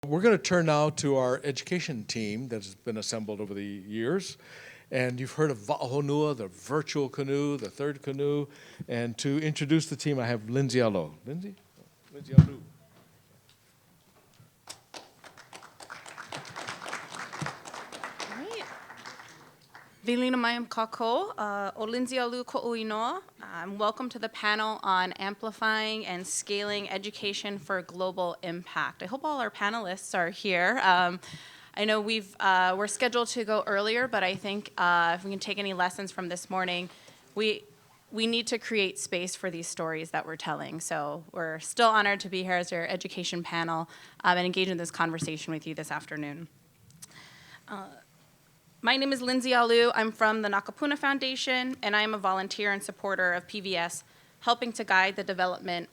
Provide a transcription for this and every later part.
We're going to turn now to our education team that has been assembled over the years. And you've heard of Honua, the virtual canoe, the third canoe. And to introduce the team, I have Lindsay Ah Loo. Lindsay? Lindsay Ah Loo. Velina mai kako, o Lindsay Ah Loo ko'uinoa. Welcome to the panel on amplifying and scaling education for global impact. I hope all our panelists are here. I know we're scheduled to go earlier, but I think if we can take any lessons from this morning, we need to create space for these stories that we're telling. So we're still honored to be here as your education panel and engage in this conversation with you this afternoon. My name is Lindsay Ah Loo. I'm from the Nakapuna Foundation, and I am a volunteer and supporter of PVS, helping to guide the development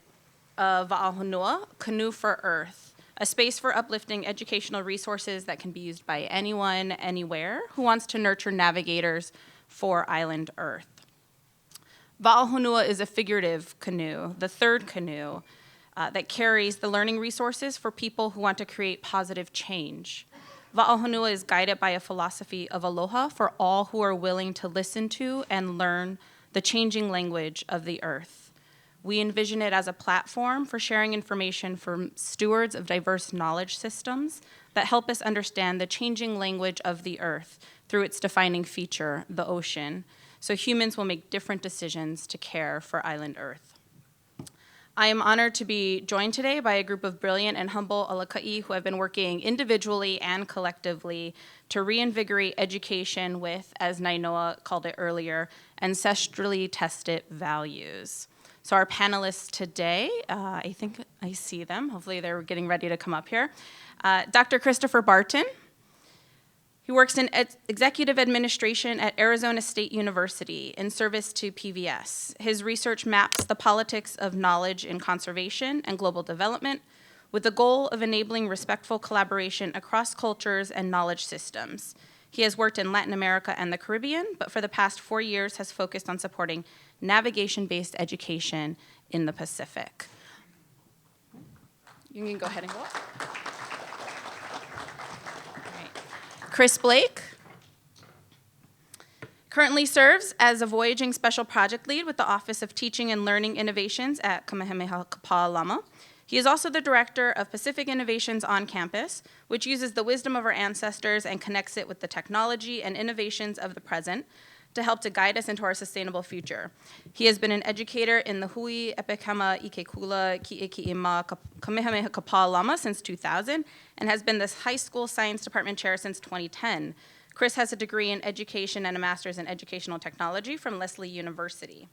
of Honua, Canoe for Earth, a space for uplifting educational resources that can be used by anyone, anywhere, who wants to nurture navigators for island Earth. Honua is a figurative canoe, the third canoe, that carries the learning resources for people who want to create positive change. Honua is guided by a philosophy of aloha for all who are willing to listen to and learn the changing language of the earth. We envision it as a platform for sharing information from stewards of diverse knowledge systems that help us understand the changing language of the earth through its defining feature, the ocean, so humans will make different decisions to care for island Earth. I am honored to be joined today by a group of brilliant and humble alaka'i who have been working individually and collectively to reinvigorate education with, as Nainoa called it earlier, ancestrally tested values. So our panelists today, I think I see them. Hopefully they're getting ready to come up here. Dr. Christopher Barton. He works in executive administration at Arizona State University in service to PVS. His research maps the politics of knowledge in conservation and global development with the goal of enabling respectful collaboration across cultures and knowledge systems. He has worked in Latin America and the Caribbean, but for the past 4 years has focused on supporting navigation-based education in the Pacific. You can go ahead and go up. Chris Blake currently serves as a Voyaging Special Project Lead with the Office of Teaching and Learning Innovations at Kamehameha Kapāʻālama. He is also the Director of Pacific Innovations on Campus, which uses the wisdom of our ancestors and connects it with the technology and innovations of the present to help to guide us into our sustainable future. He has been an educator in the Hui Epekama Ikekula Ki'iki'ima Kamehameha Kapāʻālama since 2000 and has been the high school science department chair since 2010. Chris has a degree in education and a master's in educational technology from Lesley University.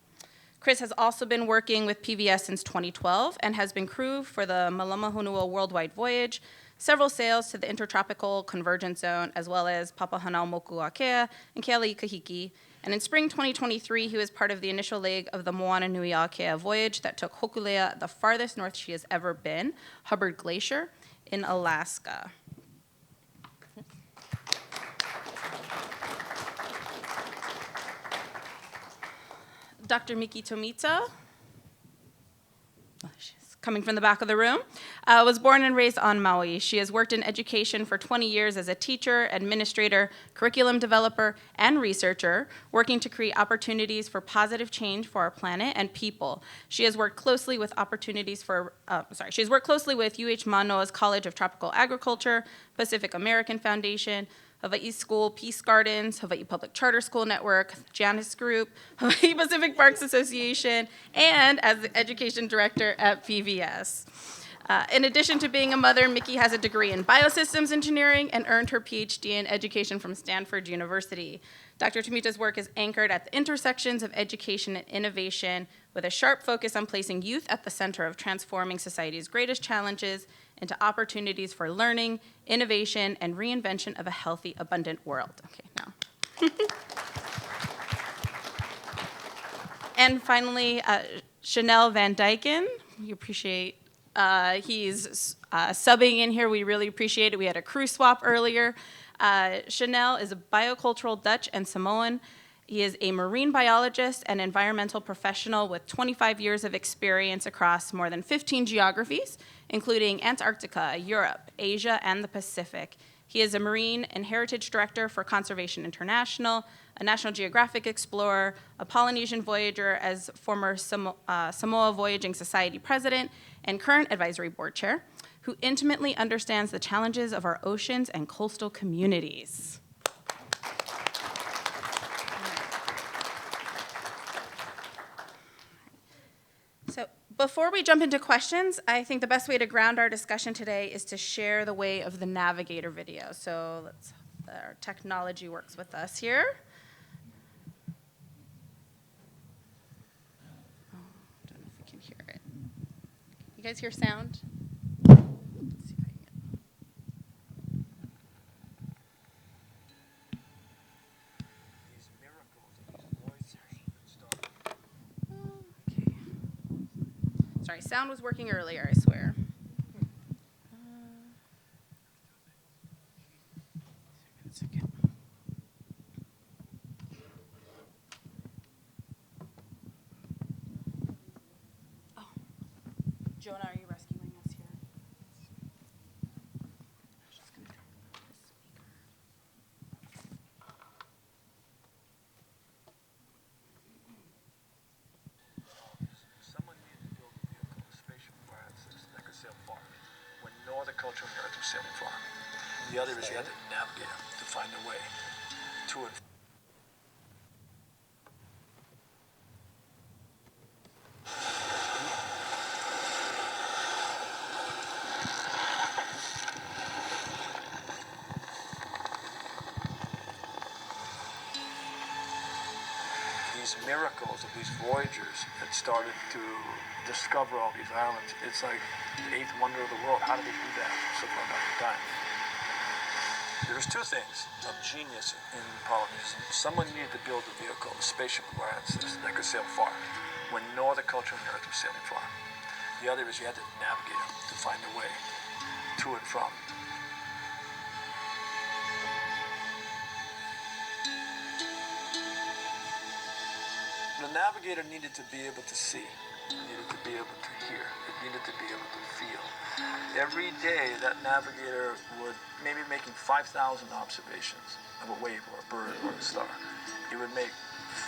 Chris has also been working with PVS since 2012 and has been crew for the Mālama Honua Worldwide Voyage, several sails to the Intertropical Convergence Zone, as well as Papahanaumokuakea and Kealakahiki. And in spring 2023, he was part of the initial leg of the Moana Nui Aʻakea voyage that took Hōkūleʻa the farthest north she has ever been, Hubbard Glacier, in Alaska. Dr. Miki Tomita, she's coming from the back of the room, was born and raised on Maui. She has worked in education for 20 years as a teacher, administrator, curriculum developer, and researcher, working to create opportunities for positive change for our planet and people. She has worked closely with she's worked closely with UH Manoa's College of Tropical Agriculture, Pacific American Foundation, Hawaii School Peace Gardens, Hawaii Public Charter School Network, Janus Group, Hawaii Pacific Parks Association, and as the education director at PVS. In addition to being a mother, Miki has a degree in biosystems engineering and earned her PhD in education from Stanford University. Dr. Tomita's work is anchored at the intersections of education and innovation with a sharp focus on placing youth at the center of transforming society's greatest challenges into opportunities for learning, innovation, and reinvention of a healthy, abundant world. Okay, now. And finally, Schannel Van Dijken. We appreciate he's subbing in here. We really appreciate it. We had a crew swap earlier. Schannel is a biocultural Dutch and Samoan. He is a marine biologist and environmental professional with 25 years of experience across more than 15 geographies, including Antarctica, Europe, Asia, and the Pacific. He is a Marine and Heritage Director for Conservation International, a National Geographic explorer, a Polynesian voyager as former Samoa Voyaging Society president, and current advisory board chair, who intimately understands the challenges of our oceans and coastal communities. So before we jump into questions, I think the best way to ground our discussion today is to share the way of the Navigator video. So our technology works with us here. Oh, I don't know if you can hear it. You guys hear sound? Let's see if I can get. These miracles of these voices that start. Okay. Sorry, sound was working earlier, I swear. Oh, Jonah, are you rescuing us here? Just gonna turn the speaker. Someone needed to build a vehicle, a spaceship apparatus that could sail far, when no other culture on the earth was sailing far. The other is you had to navigate them to find their way to and from. These miracles of these voyagers that started to discover all these islands. It's like the eighth wonder of the world. How did they do that so far back in time? There's two things of genius in Polynesia. Someone needed to build a vehicle, a spaceship apparatus that could sail far, when no other culture on the earth was sailing far. The other is you had to navigate them to find their way to and from. The navigator needed to be able to see, needed to be able to hear, it needed to be able to feel. Every day that navigator would maybe making 5,000 observations of a wave or a bird or a star. He would make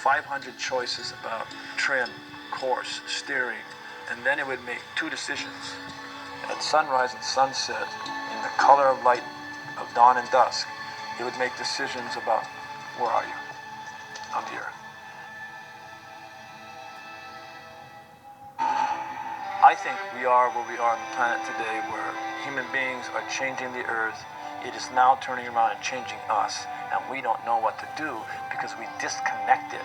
500 choices about trim, course, steering, and then it would make two decisions. At sunrise and sunset, in the color of light of dawn and dusk, he would make decisions about where are you? I'm here. I think we are where we are on the planet today, where human beings are changing the earth. It is now turning around and changing us, and we don't know what to do because we disconnected.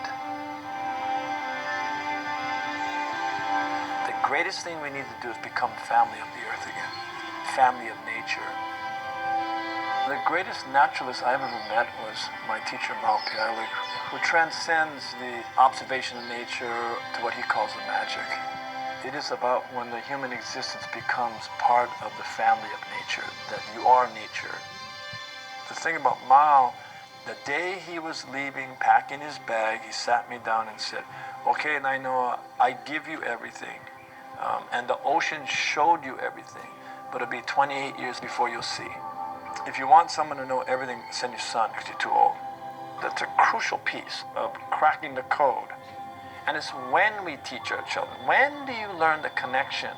The greatest thing we need to do is become family of the earth again, family of nature. The greatest naturalist I ever met was my teacher, Hōkūleʻa, who transcends the observation of nature to what he calls the magic. It is about when the human existence becomes part of the family of nature, that you are nature. The thing about Mao, the day he was leaving, packing his bag, he sat me down and said, okay, Nainoa, I give you everything. And the ocean showed you everything, but it'll be 28 years before you'll see. If you want someone to know everything, send your son, because you're too old. That's a crucial piece of cracking the code. And it's when we teach our children. When do you learn the connection?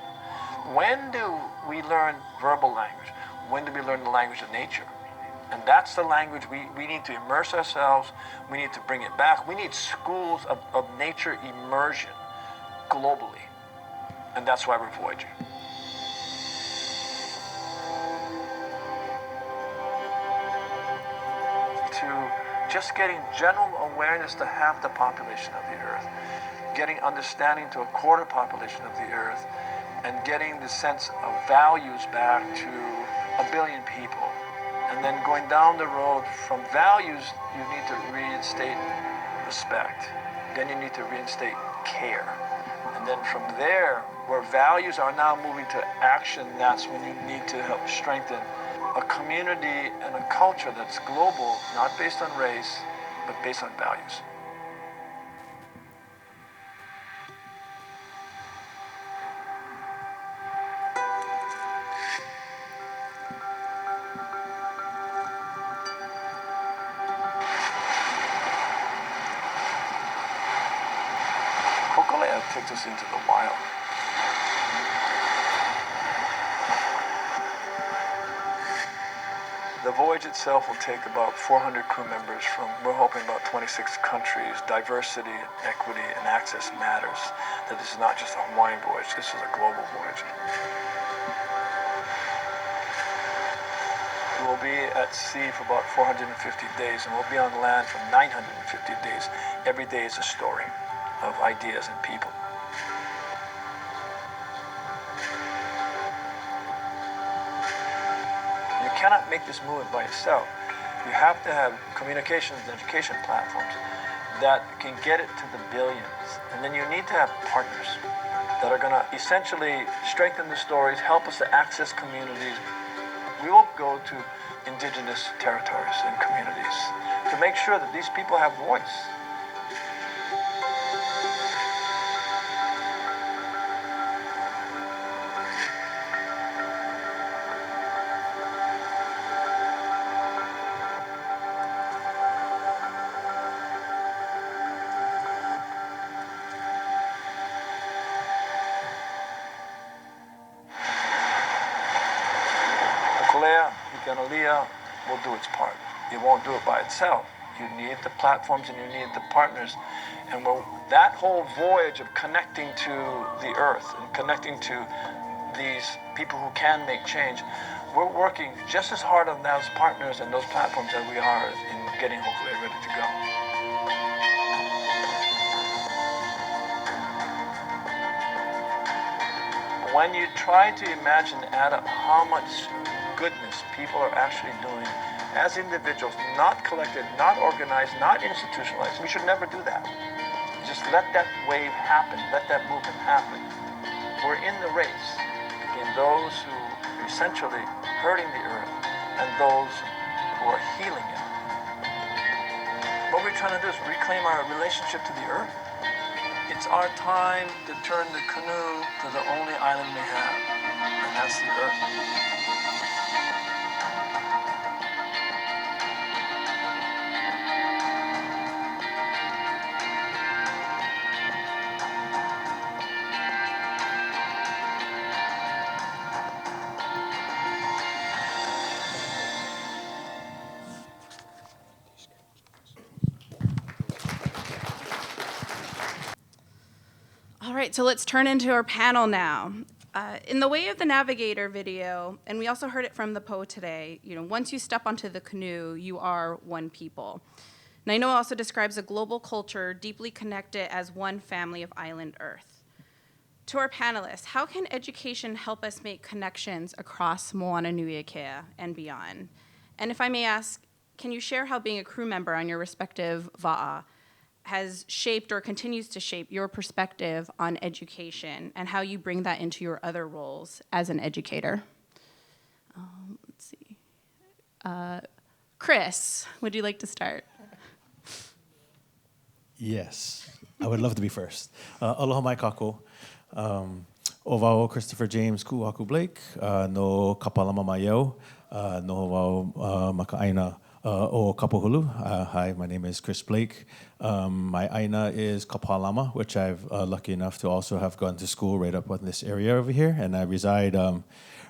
When do we learn verbal language? When do we learn the language of nature? And that's the language we need to immerse ourselves. We need to bring it back. We need schools of nature immersion globally. And that's why we're voyaging. To just getting general awareness to half the population of the earth, getting understanding to a quarter population of the earth, and getting the sense of values back to 1 billion people. And then going down the road from values, you need to reinstate respect. Then you need to reinstate care. And then from there, where values are now moving to action, that's when you need to help strengthen a community and a culture that's global, not based on race, but based on values. Hōkūle'a takes us into the wild. The voyage itself will take about 400 crew members from, we're hoping, about 26 countries. Diversity, equity, and access matters. That this is not just a Hawaiian voyage, this is a global voyage. We'll be at sea for about 450 days, and we'll be on land for 950 days. Every day is a story of ideas and people. You cannot make this movement by yourself. You have to have communications and education platforms that can get it to the billions. And then you need to have partners that are going to essentially strengthen the stories, help us to access communities. We will go to indigenous territories and communities to make sure that these people have voice. Hōkūle'a will do its part. It won't do it by itself. You need the platforms and you need the partners. And that whole voyage of connecting to the earth and connecting to these people who can make change, we're working just as hard on those partners and those platforms as we are in getting Hōkūle'a ready to go. When you try to imagine, add up how much goodness people are actually doing as individuals, not collected, not organized, not institutionalized. We should never do that. Just let that wave happen, let that movement happen. We're in the race between those who are essentially hurting the earth and those who are healing it. What we're trying to do is reclaim our relationship to the earth. It's our time to turn the canoe to the only island we have, and that's the earth. All right, so let's turn into our panel now. In the Way of the Navigator video, and we also heard it from the Po today, once you step onto the canoe, you are one people. Nainoa also describes a global culture deeply connected as one family of island Earth. To our panelists, how can education help us make connections across Moana Nui Akea and beyond? And if I may ask, can you share how being a crew member on your respective va'a has shaped or continues to shape your perspective on education and how you bring that into your other roles as an educator? Let's see. Chris, would you like to start? Yes, I would love to be first. Aloha mai kako. O Christopher James Ku'aku Blake, no kapalama mai iau, no wau maka'aina o Kapahulu. Hi, my name is Chris Blake. My aina is Kapalama, which I've lucky enough to also have gone to school right up in this area over here. And I reside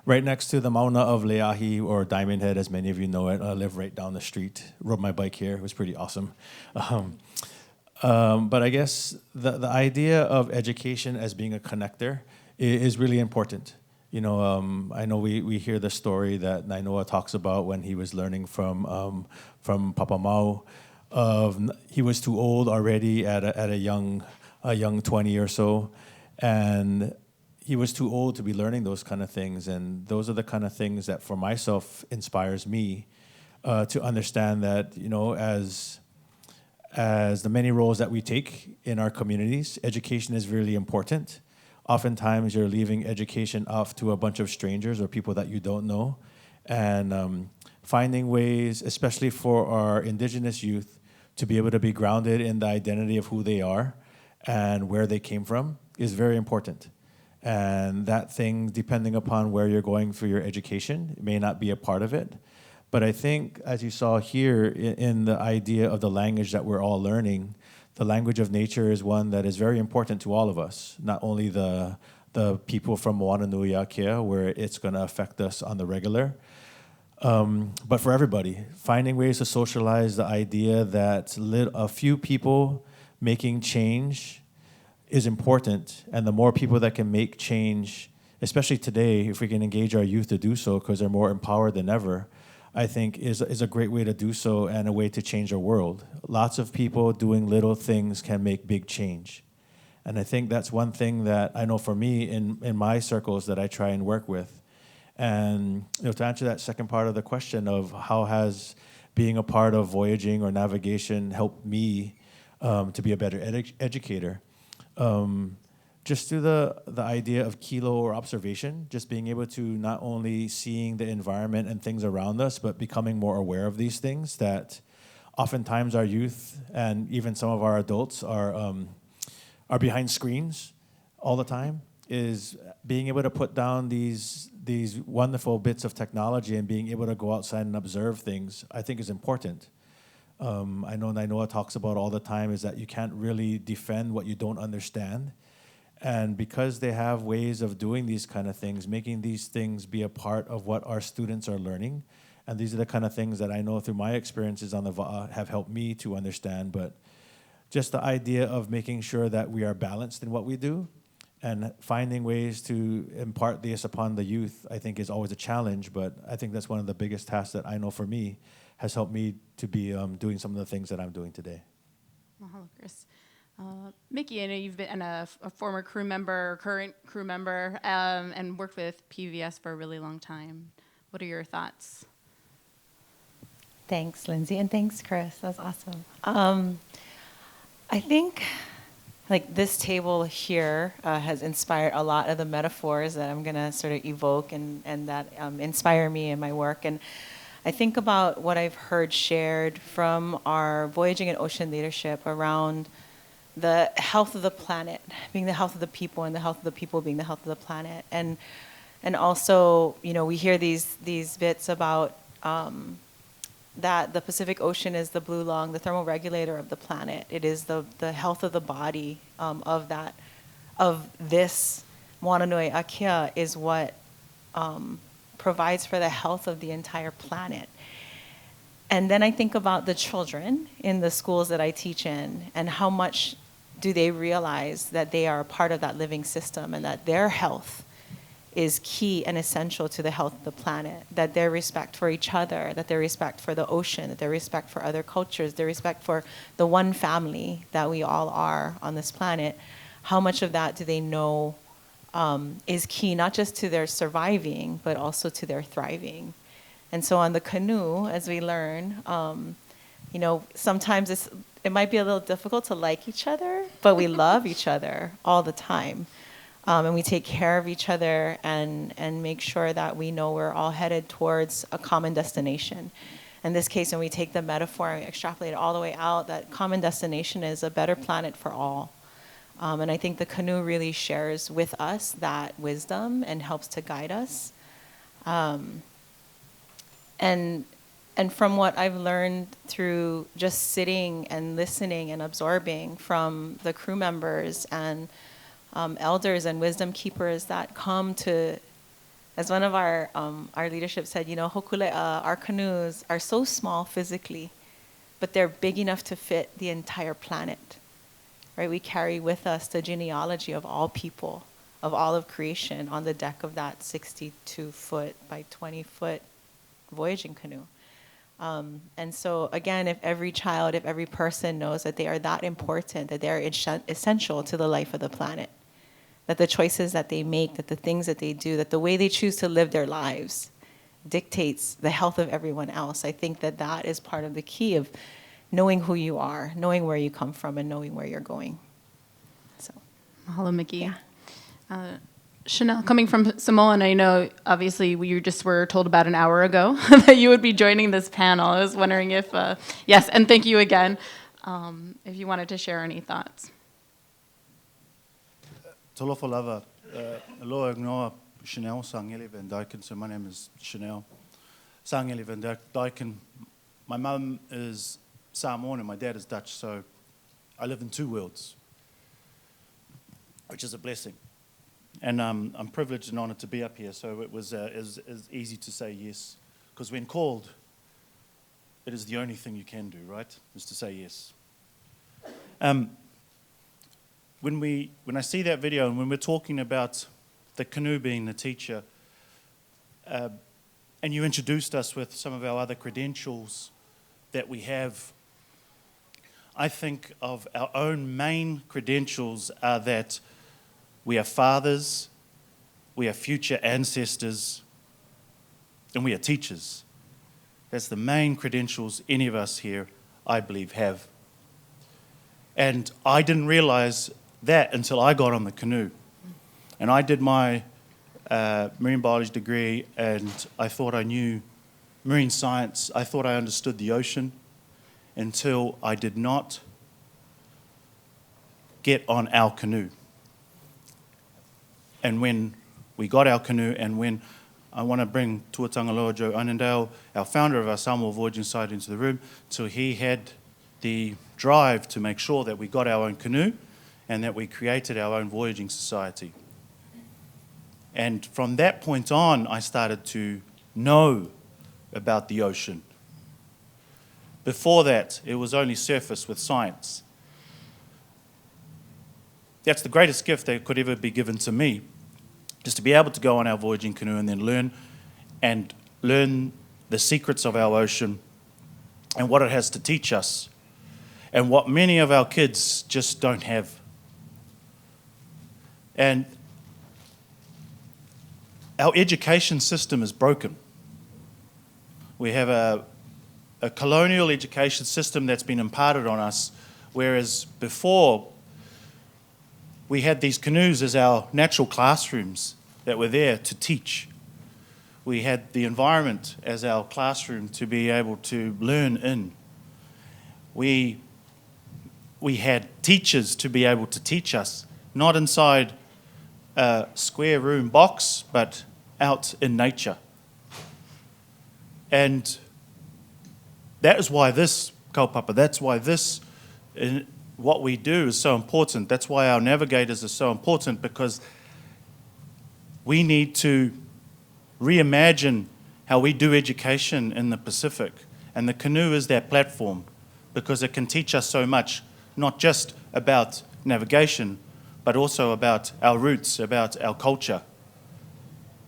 right next to the Mauna of Leahi, or Diamond Head, as many of you know it. I live right down the street. Rode my bike here. It was pretty awesome. But I guess the idea of education as being a connector is really important. I know we hear the story that Nainoa talks about when he was learning from Papa Mau. He was too old already at a young 20 or so, and he was too old to be learning those kind of things. And those are the kind of things that for myself inspires me to understand that, as the many roles that we take in our communities, education is really important. Oftentimes you're leaving education off to a bunch of strangers or people that you don't know. And finding ways, especially for our indigenous youth, to be able to be grounded in the identity of who they are and where they came from is very important. And that thing, depending upon where you're going for your education, may not be a part of it. But I think, as you saw here in the idea of the language that we're all learning, the language of nature is one that is very important to all of us, not only the people from Moana Nui Akea, where it's going to affect us on the regular, but for everybody. Finding ways to socialize the idea that a few people making change is important, and the more people that can make change, especially today, if we can engage our youth to do so because they're more empowered than ever, I think is a great way to do so and a way to change our world. Lots of people doing little things can make big change. And I think that's one thing that I know for me in my circles that I try and work with. And to answer that second part of the question of how has being a part of voyaging or navigation helped me to be a better educator, just through the idea of kilo or observation, just being able to not only seeing the environment and things around us, but becoming more aware of these things that oftentimes our youth and even some of our adults are behind screens all the time, is being able to put down these wonderful bits of technology and being able to go outside and observe things, I think is important. I know Nainoa talks about all the time is that you can't really defend what you don't understand. And because they have ways of doing these kind of things, making these things be a part of what our students are learning, and these are the kind of things that I know through my experiences on the Va'a have helped me to understand, but just the idea of making sure that we are balanced in what we do and finding ways to impart this upon the youth, I think is always a challenge, but I think that's one of the biggest tasks that I know for me has helped me to be doing some of the things that I'm doing today. Mahalo, Chris. Miki, I know you've been a former crew member, current crew member, and worked with PVS for a really long time. What are your thoughts? Thanks, Lindsay, and thanks, Chris. That's awesome. I think like this table here has inspired a lot of the metaphors that I'm going to sort of evoke and that inspire me in my work. And I think about what I've heard shared from our voyaging and ocean leadership around the health of the planet being the health of the people, and the health of the people being the health of the planet. And also, you know, we hear these bits about that the Pacific Ocean is the blue lung, the thermal regulator of the planet. It is the health of the body of this Moana Nui Akea is what provides for the health of the entire planet. And then I think about the children in the schools that I teach in, and how much do they realize that they are a part of that living system, and that their health is key and essential to the health of the planet, that their respect for each other, that their respect for the ocean, that their respect for other cultures, their respect for the one family that we all are on this planet, how much of that do they know is key, not just to their surviving, but also to their thriving. And so on the canoe, as we learn, you know, sometimes it might be a little difficult to like each other, but we love each other all the time. And we take care of each other and make sure that we know we're all headed towards a common destination. In this case, when we take the metaphor and we extrapolate it all the way out, that common destination is a better planet for all. And I think the canoe really shares with us that wisdom and helps to guide us. And from what I've learned through just sitting and listening and absorbing from the crew members and elders and wisdom keepers that come to, as one of our leadership said, you know, Hōkūleʻa, our canoes are so small physically, but they're big enough to fit the entire planet, right? We carry with us the genealogy of all people, of all of creation on the deck of that 62-foot by 20-foot voyaging canoe. And so again, if every child, if every person knows that they are that important, that they are essential to the life of the planet, that the choices that they make, that the things that they do, that the way they choose to live their lives dictates the health of everyone else. I think that that is part of the key of knowing who you are, knowing where you come from, and knowing where you're going. So, Mahalo, Miki. Yeah. Schannel, coming from Samoa, and I know obviously you just were told about an hour ago that you would be joining this panel. I was wondering if, yes, and thank you again, if you wanted to share any thoughts. Talofa lava, aloha ngnoa Schannel Fanene van Dijken. So my name is Schannel Fanene van Dijken. My mum is Samoan and my dad is Dutch, so I live in two worlds, which is a blessing. And I'm privileged and honored to be up here, so it was easy to say yes. Because when called, it is the only thing you can do, right? Is to say yes. When I see that video and when we're talking about the canoe being the teacher, and you introduced us with some of our other credentials that we have, I think of our own main credentials are that we are fathers, we are future ancestors, and we are teachers. That's the main credentials any of us here, I believe, have. And I didn't realize that until I got on the canoe. And I did my marine biology degree, and I thought I knew marine science. I thought I understood the ocean until I did not get on our canoe. And when we got our canoe, and when I want to bring Tuatangaloa Joe Annandale, our founder of our Samoa Voyaging Society, into the room, so he had the drive to make sure that we got our own canoe and that we created our own voyaging society. And from that point on, I started to know about the ocean. Before that, it was only surface with science. That's the greatest gift that could ever be given to me, is to be able to go on our voyaging canoe and then learn the secrets of our ocean and what it has to teach us, and what many of our kids just don't have. And our education system is broken. We have a colonial education system that's been imparted on us, whereas before we had these canoes as our natural classrooms that were there to teach. We had the environment as our classroom to be able to learn in. We had teachers to be able to teach us, not inside a square room box, but out in nature. And that is why this, kaupapa, that's why this, what we do is so important. That's why our navigators are so important, because we need to reimagine how we do education in the Pacific. And the canoe is that platform, because it can teach us so much, not just about navigation, but also about our roots, about our culture.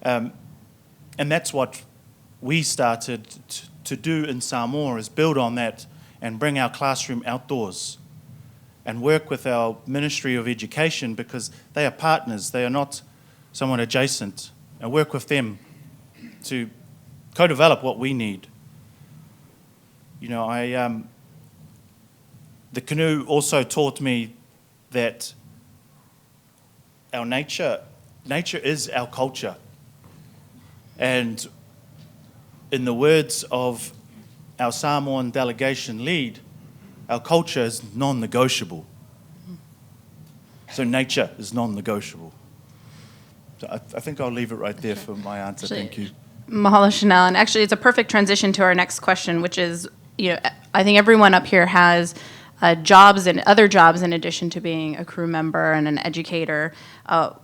And that's what we started to do in Samoa, is build on that and bring our classroom outdoors and work with our Ministry of Education, because they are partners, they are not someone adjacent, and work with them to co-develop what we need. You know, the canoe also taught me that our nature is our culture. And in the words of our Samoan delegation lead, our culture is non-negotiable. So nature is non-negotiable. So I think I'll leave it right there for my answer. Thank you. Mahalo, Schannel. And actually, it's a perfect transition to our next question, which is, I think everyone up here has jobs and other jobs in addition to being a crew member and an educator.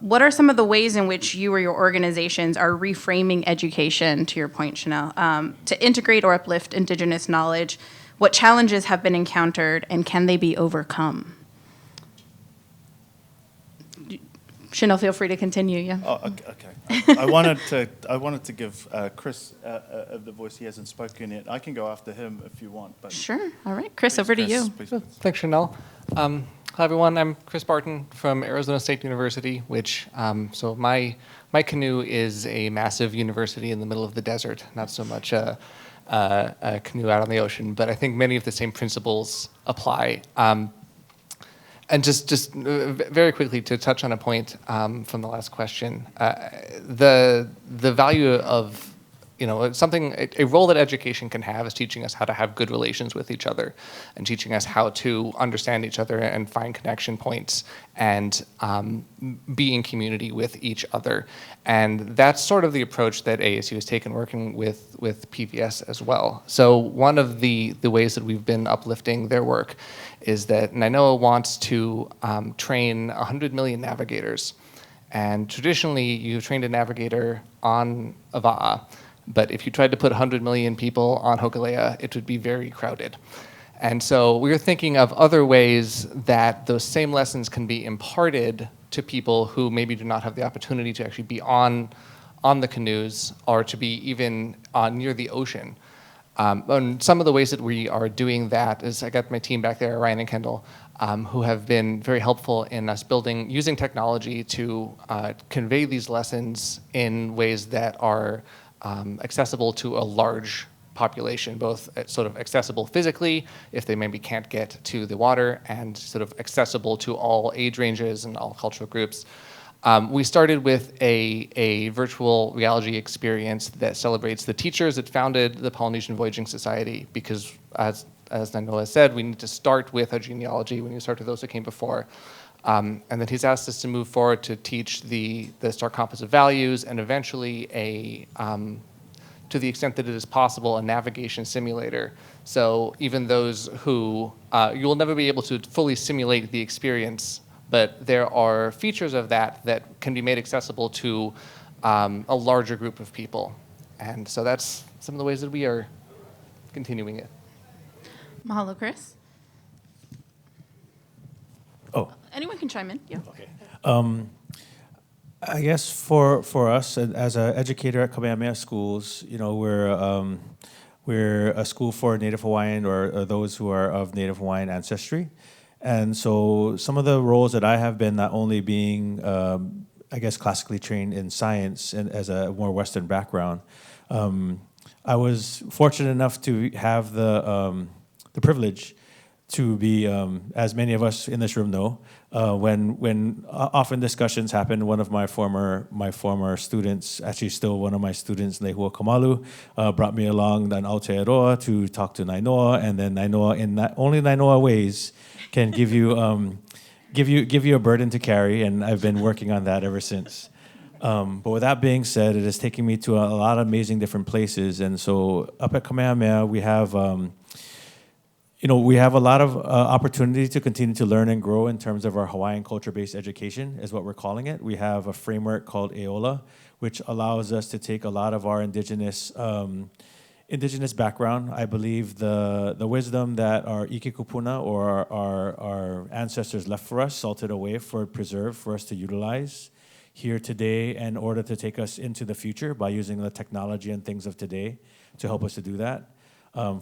What are some of the ways in which you or your organizations are reframing education, to your point, Schannel, to integrate or uplift Indigenous knowledge? What challenges have been encountered, and can they be overcome? Schannel, feel free to continue. Yeah. Oh, okay. I wanted to give Chris the voice. He hasn't spoken yet. I can go after him if you want. But sure. All right, Chris, over to you. Please. Thanks, Schannel. Hi, everyone. I'm Chris Barton from Arizona State University, which, so my canoe is a massive university in the middle of the desert, not so much a canoe out on the ocean, but I think many of the same principles apply. And just very quickly to touch on a point from the last question, the value of a role that education can have is teaching us how to have good relations with each other and teaching us how to understand each other and find connection points and be in community with each other. And that's sort of the approach that ASU has taken working with PVS as well. So one of the ways that we've been uplifting their work is that Nainoa wants to train 100 million navigators. And traditionally, you've trained a navigator on a va'a, but if you tried to put 100 million people on Hōkūleʻa, it would be very crowded. And so we were thinking of other ways that those same lessons can be imparted to people who maybe do not have the opportunity to actually be on the canoes or to be even near the ocean. And some of the ways that we are doing that is, I got my team back there, Ryan and Kendall, who have been very helpful in us using technology to convey these lessons in ways that are accessible to a large population, both sort of accessible physically, if they maybe can't get to the water, and sort of accessible to all age ranges and all cultural groups. We started with a virtual reality experience that celebrates the teachers that founded the Polynesian Voyaging Society, because as Nainoa said, we need to start with a genealogy when you start with those that came before. And then he's asked us to move forward to teach the Star Compass of Values and eventually to the extent that it is possible, a navigation simulator. So even those who, you will never be able to fully simulate the experience, but there are features of that can be made accessible to a larger group of people. And so that's some of the ways that we are continuing it. Mahalo, Chris. Oh. Anyone can chime in. Yeah. Okay. I guess for us as an educator at Kamehameha Schools, we're a school for Native Hawaiian or those who are of Native Hawaiian ancestry. And so some of the roles that I have been, not only being, I guess, classically trained in science and as a more Western background, I was fortunate enough to have the privilege to be, as many of us in this room know, when often discussions happen, one of my former students, actually still one of my students, Lehua Kamalu, brought me along in Aotearoa to talk to Nainoa, and then Nainoa, in only Nainoa ways, can give you a burden to carry, and I've been working on that ever since. But with that being said, it has taken me to a lot of amazing different places, and so up at Kamehameha, we have a lot of opportunity to continue to learn and grow in terms of our Hawaiian culture-based education, is what we're calling it. We have a framework called Aola, which allows us to take a lot of our indigenous background. I believe the wisdom that our ike kupuna or our ancestors left for us, salted away for preserved for us to utilize here today in order to take us into the future by using the technology and things of today to help us to do that.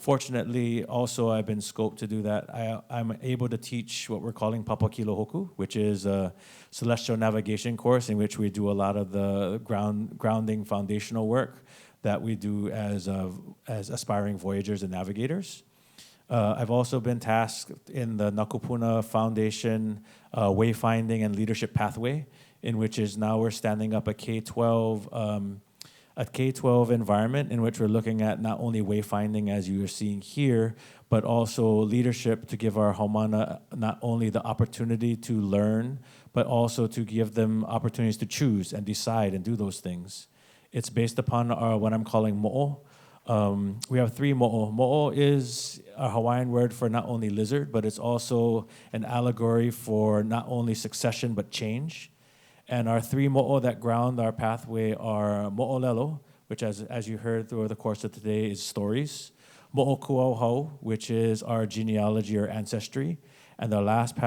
Fortunately, also, I've been scoped to do that. I'm able to teach what we're calling Papakilo Hoku, which is a celestial navigation course in which we do a lot of the grounding foundational work that we do as aspiring voyagers and navigators. I've also been tasked in the Nakupuna Foundation wayfinding and leadership pathway, in which is now we're standing up a K-12 environment in which we're looking at not only wayfinding as you are seeing here, but also leadership to give our haumana not only the opportunity to learn, but also to give them opportunities to choose and decide and do those things. It's based upon what I'm calling mo'o. We have 3 mo'o. Mo'o is a Hawaiian word for not only lizard, but it's also an allegory for not only succession, but change. And our 3 mo'o that ground our pathway are mo'olelo, which as you heard through the course of today is stories. Mo'okuauhau, which is our genealogy or ancestry. And the last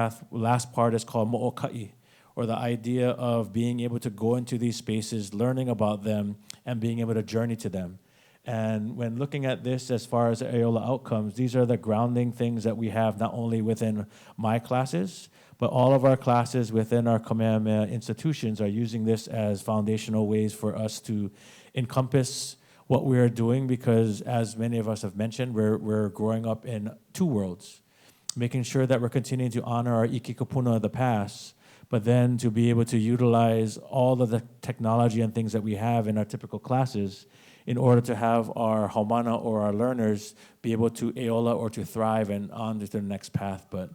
part is called mo'oka'i, or the idea of being able to go into these spaces, learning about them, and being able to journey to them. And when looking at this as far as Aola outcomes, these are the grounding things that we have not only within my classes, but all of our classes within our Kamehameha institutions are using this as foundational ways for us to encompass what we are doing, because as many of us have mentioned, we're growing up in 2 worlds, making sure that we're continuing to honor our ike kupuna of the past, but then to be able to utilize all of the technology and things that we have in our typical classes in order to have our haumana or our learners be able to eola or to thrive and on to the next path. But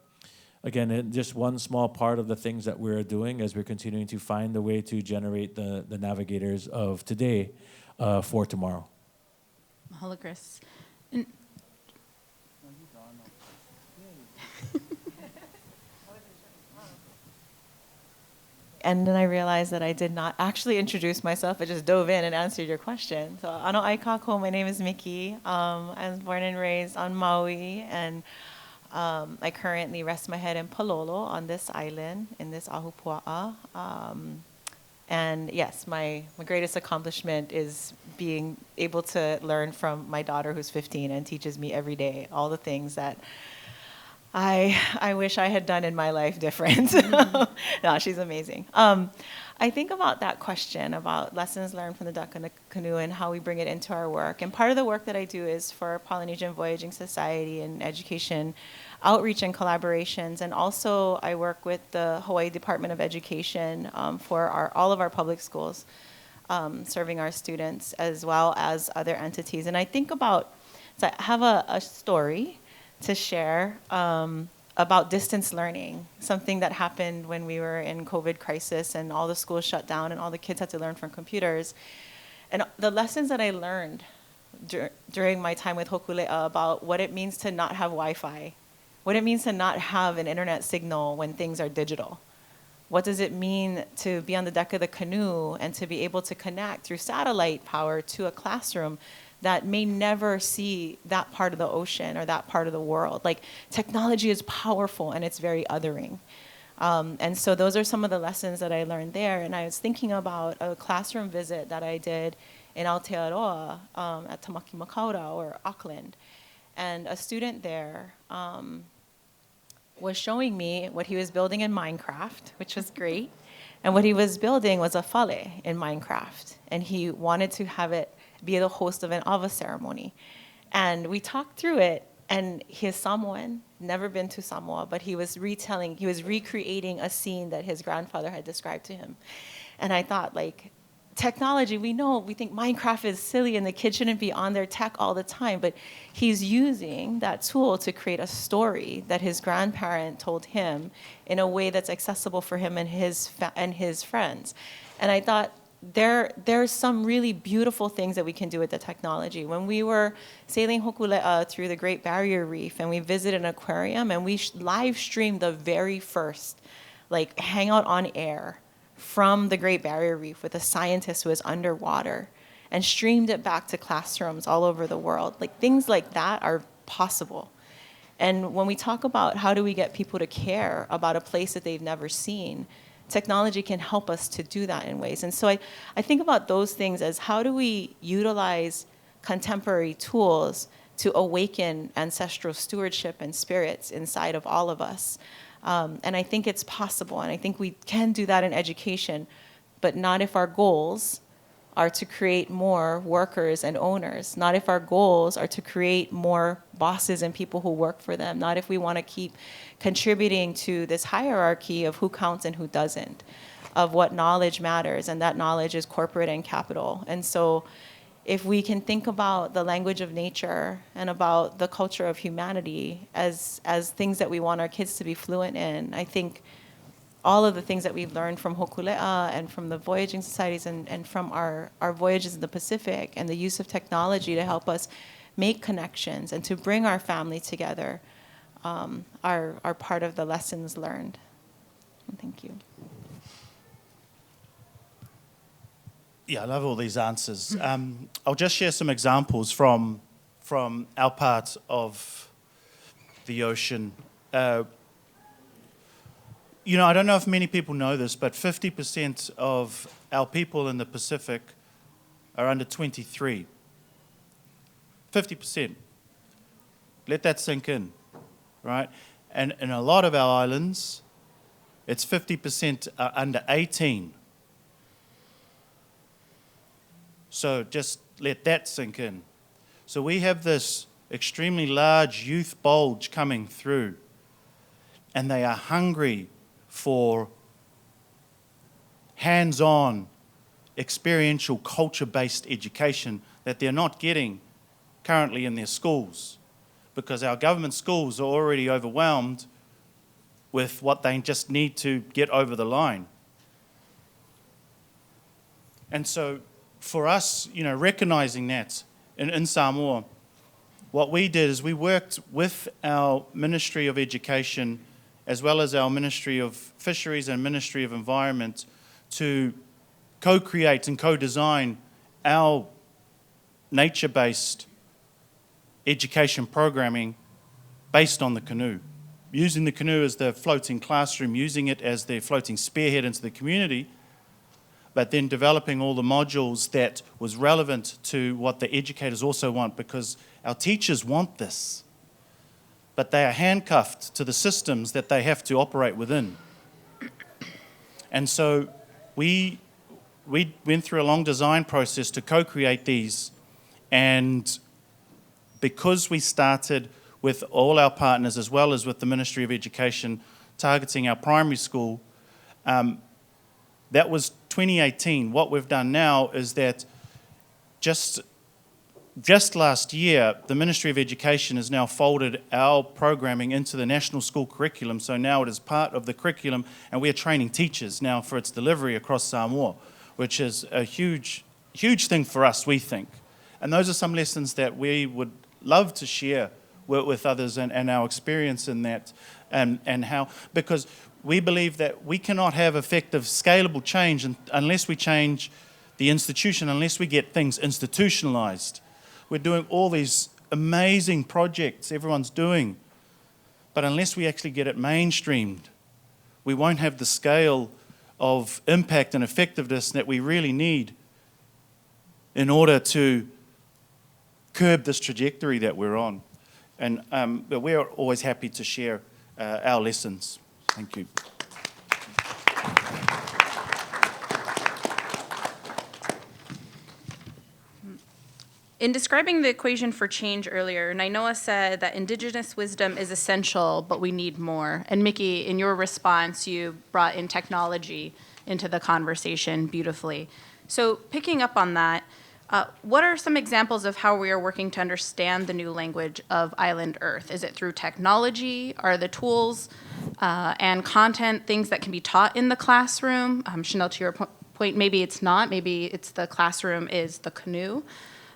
again, just one small part of the things that we're doing as we're continuing to find a way to generate the navigators of today for tomorrow. Mahalo, Chris. And then I realized that I did not actually introduce myself. I just dove in and answered your question. So, ano ai kako, my name is Miki. I was born and raised on Maui, and I currently rest my head in Palolo on this island, in this ahupua'a. And yes, my greatest accomplishment is being able to learn from my daughter who's 15 and teaches me every day all the things that I wish I had done in my life different. No, she's amazing. I think about that question about lessons learned from the duck and the canoe and how we bring it into our work. And part of the work that I do is for Polynesian Voyaging Society and education outreach and collaborations. And also I work with the Hawaii Department of Education for all of our public schools, serving our students as well as other entities. And I think about, so I have a story to share about distance learning, something that happened when we were in COVID crisis and all the schools shut down and all the kids had to learn from computers. And the lessons that I learned during my time with Hōkūleʻa about what it means to not have Wi-Fi, what it means to not have an internet signal when things are digital. What does it mean to be on the deck of the canoe and to be able to connect through satellite power to a classroom that may never see that part of the ocean or that part of the world? Like, technology is powerful and it's very othering. And so those are some of the lessons that I learned there. And I was thinking about a classroom visit that I did in Aotearoa at Tamaki Makaurau or Auckland. And a student there was showing me what he was building in Minecraft, which was great. And what he was building was a fale in Minecraft. And he wanted to have it be the host of an awa ceremony. And we talked through it, and he is Samoan, never been to Samoa, but he was recreating a scene that his grandfather had described to him. And I thought, like, technology, we think Minecraft is silly and the kids shouldn't be on their tech all the time, but he's using that tool to create a story that his grandparent told him in a way that's accessible for him and his friends. And I thought, there's some really beautiful things that we can do with the technology. When we were sailing Hōkūleʻa through the Great Barrier Reef and we visited an aquarium and we live streamed the very first hangout on air from the Great Barrier Reef with a scientist who was underwater and streamed it back to classrooms all over the world. Things like that are possible. And when we talk about how do we get people to care about a place that they've never seen, technology can help us to do that in ways. And so I think about those things as how do we utilize contemporary tools to awaken ancestral stewardship and spirits inside of all of us. And I think it's possible, and I think we can do that in education, but not if our goals are to create more workers and owners, not if our goals are to create more bosses and people who work for them, not if we want to keep contributing to this hierarchy of who counts and who doesn't, of what knowledge matters, and that knowledge is corporate and capital. And so if we can think about the language of nature and about the culture of humanity as things that we want our kids to be fluent in, I think all of the things that we've learned from Hōkūleʻa and from the voyaging societies and from our voyages in the Pacific and the use of technology to help us make connections and to bring our family together are part of the lessons learned. Thank you. Yeah, I love all these answers. I'll just share some examples from our part of the ocean. I don't know if many people know this, but 50% of our people in the Pacific are under 23. 50%. Let that sink in, right? And in a lot of our islands, it's 50% are under 18. So just let that sink in. So we have this extremely large youth bulge coming through, and they are hungry for hands-on experiential, culture-based education that they're not getting currently in their schools, because our government schools are already overwhelmed with what they just need to get over the line. And so for us, recognizing that in Samoa, what we did is we worked with our Ministry of Education as well as our Ministry of Fisheries and Ministry of Environment to co-create and co-design our nature-based education programming based on the canoe. Using the canoe as the floating classroom, using it as the floating spearhead into the community, but then developing all the modules that was relevant to what the educators also want, because our teachers want this, but they are handcuffed to the systems that they have to operate within. And so we went through a long design process to co-create these, and because we started with all our partners as well as with the Ministry of Education targeting our primary school, that was 2018. What we've done now is that just last year, the Ministry of Education has now folded our programming into the national school curriculum, so now it is part of the curriculum, and we are training teachers now for its delivery across Samoa, which is a huge, huge thing for us, we think. And those are some lessons that we would love to share with others and our experience in that, and how, because we believe that we cannot have effective scalable change unless we change the institution, unless we get things institutionalized. We're doing all these amazing projects everyone's doing, but unless we actually get it mainstreamed, we won't have the scale of impact and effectiveness that we really need in order to curb this trajectory that we're on. And but we're always happy to share our lessons. Thank you. In describing the equation for change earlier, Nainoa said that indigenous wisdom is essential, but we need more. And Miki, in your response, you brought in technology into the conversation beautifully. So picking up on that, what are some examples of how we are working to understand the new language of Island Earth? Is it through technology? Are the tools and content things that can be taught in the classroom? Schannel, to your point, maybe it's not. Maybe it's the classroom is the canoe.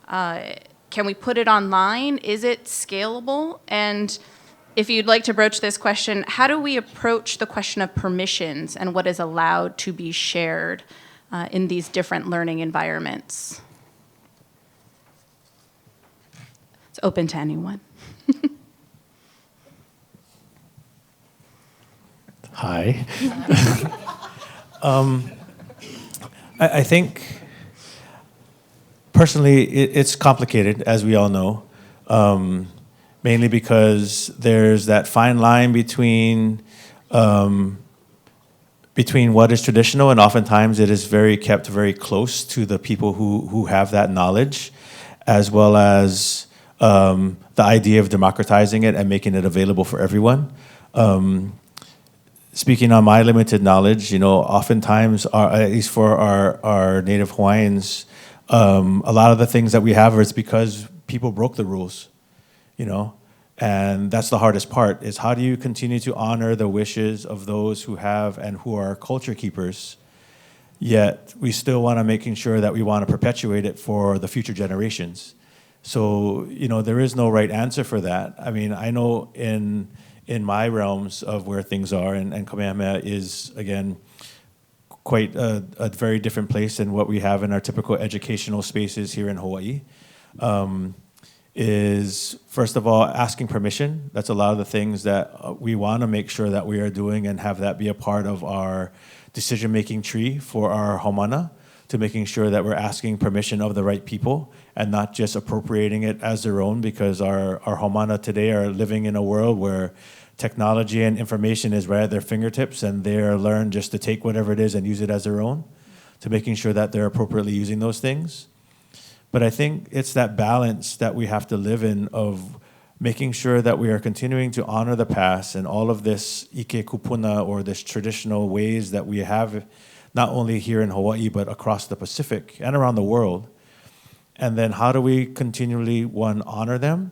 Can we put it online? Is it scalable? And if you'd like to broach this question, how do we approach the question of permissions and what is allowed to be shared in these different learning environments? It's open to anyone. Hi. I think, personally, it's complicated, as we all know, mainly because there's that fine line between what is traditional, and oftentimes it is kept very close to the people who have that knowledge, as well as the idea of democratizing it and making it available for everyone. Speaking on my limited knowledge, oftentimes, at least for our native Hawaiians, a lot of the things that we have is because people broke the rules, and that's the hardest part, is how do you continue to honor the wishes of those who have and who are culture keepers, yet we still want to making sure that we want to perpetuate it for the future generations. So, there is no right answer for that. I mean, I know in my realms of where things are, and Kamehameha is, again, quite a very different place than what we have in our typical educational spaces here in Hawaii, is, first of all, asking permission. That's a lot of the things that we want to make sure that we are doing and have that be a part of our decision-making tree for our haumana, to making sure that we're asking permission of the right people and not just appropriating it as their own, because our haumana today are living in a world where technology and information is right at their fingertips, and they're learned just to take whatever it is and use it as their own, to making sure that they're appropriately using those things. But I think it's that balance that we have to live in of making sure that we are continuing to honor the past and all of this ike kupuna, or this traditional ways that we have not only here in Hawaii but across the Pacific and around the world. And then how do we continually, one, honor them,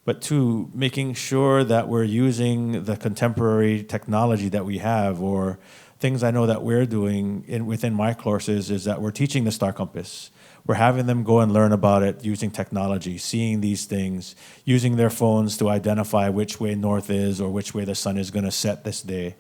but two, making sure that we're using the contemporary technology that we have, or things I know that we're doing within my courses is that we're teaching the star compass. We're having them go and learn about it using technology, seeing these things, using their phones to identify which way north is or which way the sun is going to set this day.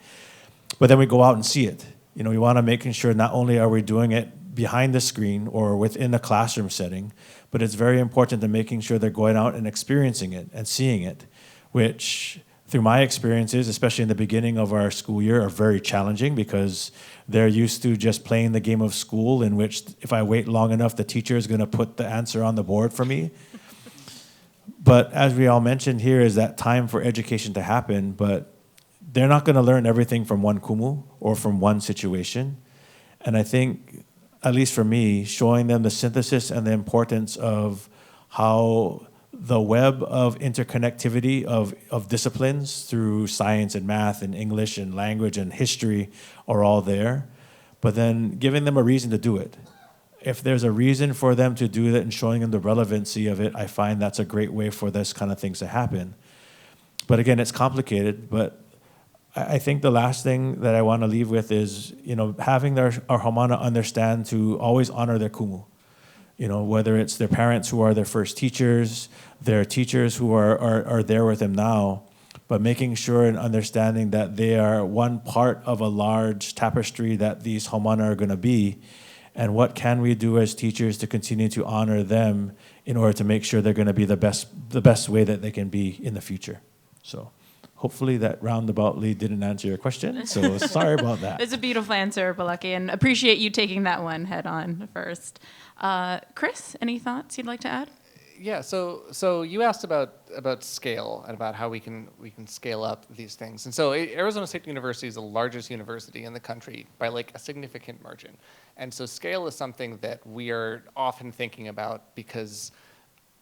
But then we go out and see it. You know, we want to make sure not only are we doing it behind the screen or within a classroom setting, but it's very important to making sure they're going out and experiencing it and seeing it, which through my experiences, especially in the beginning of our school year, are very challenging because they're used to just playing the game of school in which if I wait long enough, the teacher is going to put the answer on the board for me. But as we all mentioned here, is that time for education to happen, but they're not going to learn everything from one kumu or from one situation. And I think, at least for me, showing them the synthesis and the importance of how the web of interconnectivity of disciplines through science and math and English and language and history are all there, but then giving them a reason to do it. If there's a reason for them to do that and showing them the relevancy of it, I find that's a great way for this kind of things to happen. But again, it's complicated, but I think the last thing that I want to leave with is, you know, having our haumana understand to always honor their kumu. You know, whether it's their parents who are their first teachers, their teachers who are there with them now, but making sure and understanding that they are one part of a large tapestry that these haumana are going to be, and what can we do as teachers to continue to honor them in order to make sure they're going to be the best way that they can be in the future. So hopefully that roundaboutly didn't answer your question, so sorry about that. It's a beautiful answer, Balaki, and appreciate you taking that one head on first. Chris, any thoughts you'd like to add? Yeah, so you asked about scale and about how we can scale up these things. And so Arizona State University is the largest university in the country by like a significant margin. And so scale is something that we are often thinking about because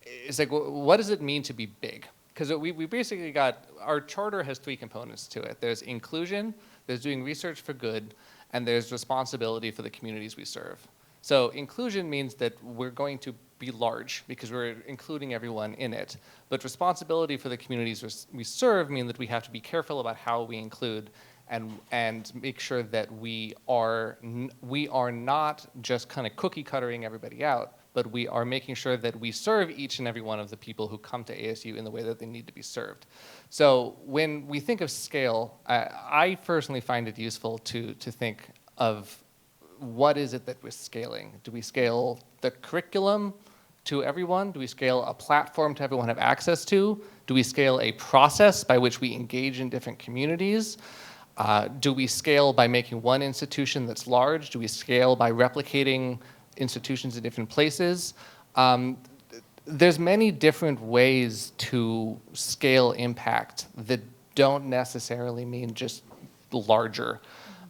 it's like, what does it mean to be big? Because we basically got, our charter has three components to it. There's inclusion, there's doing research for good, and there's responsibility for the communities we serve. So inclusion means that we're going to be large because we're including everyone in it. But responsibility for the communities we serve mean that we have to be careful about how we include and make sure that we are not just kind of cookie cuttering everybody out, but we are making sure that we serve each and every one of the people who come to ASU in the way that they need to be served. So when we think of scale, I personally find it useful to think of what is it that we're scaling? Do we scale the curriculum to everyone? Do we scale a platform to everyone have access to? Do we scale a process by which we engage in different communities? Do we scale by making one institution that's large? Do we scale by replicating institutions in different places? There's many different ways to scale impact that don't necessarily mean just larger.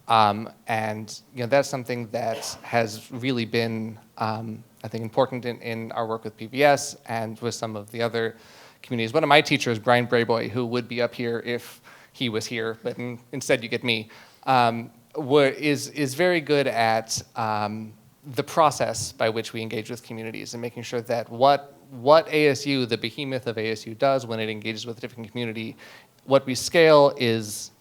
And you know, that's something that has really been, I think, important in our work with PBS and with some of the other communities. One of my teachers, Brian Brayboy, who would be up here if he was here, but instead you get me, is very good at the process by which we engage with communities and making sure that what ASU, the behemoth of ASU, does when it engages with a different community, what we scale is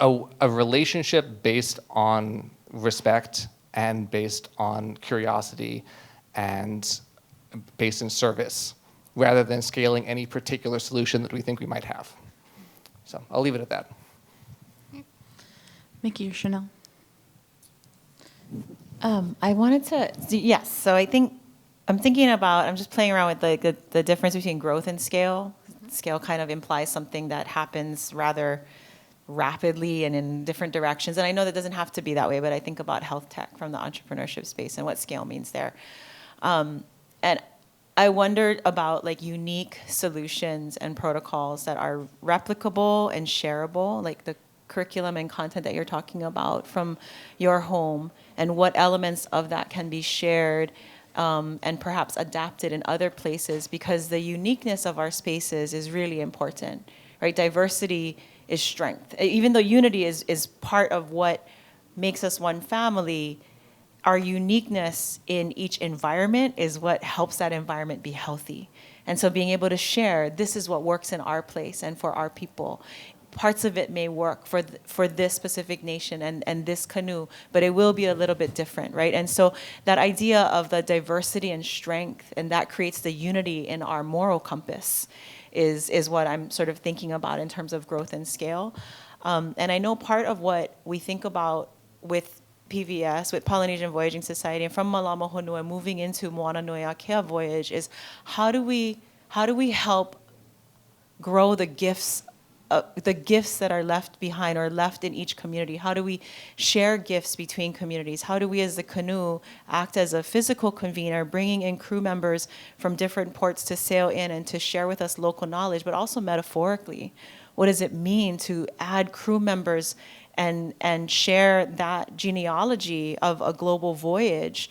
a relationship based on respect and based on curiosity and based in service, rather than scaling any particular solution that we think we might have. So I'll leave it at that. Miki or Schannel? I wanted to, yes, so I think, I'm just playing around with like the difference between growth and scale. Scale kind of implies something that happens rather rapidly and in different directions. And I know that doesn't have to be that way, but I think about health tech from the entrepreneurship space and what scale means there. And I wondered about like unique solutions and protocols that are replicable and shareable, like the curriculum and content that you're talking about from your home, and what elements of that can be shared and perhaps adapted in other places, because the uniqueness of our spaces is really important, right? Diversity is strength. Even though unity is part of what makes us one family, our uniqueness in each environment is what helps that environment be healthy. And so being able to share, this is what works in our place and for our people. Parts of it may work for this specific nation and this canoe, but it will be a little bit different, right? And so that idea of the diversity and strength, and that creates the unity in our moral compass, is what I'm sort of thinking about in terms of growth and scale. And I know part of what we think about with PVS, with Polynesian Voyaging Society, and from Mālama Honua moving into Moana Nui Akea voyage, is how do we help grow the gifts that are left behind or left in each community? How do we share gifts between communities? How do we as the canoe act as a physical convener, bringing in crew members from different ports to sail in and to share with us local knowledge, but also metaphorically? What does it mean to add crew members and share that genealogy of a global voyage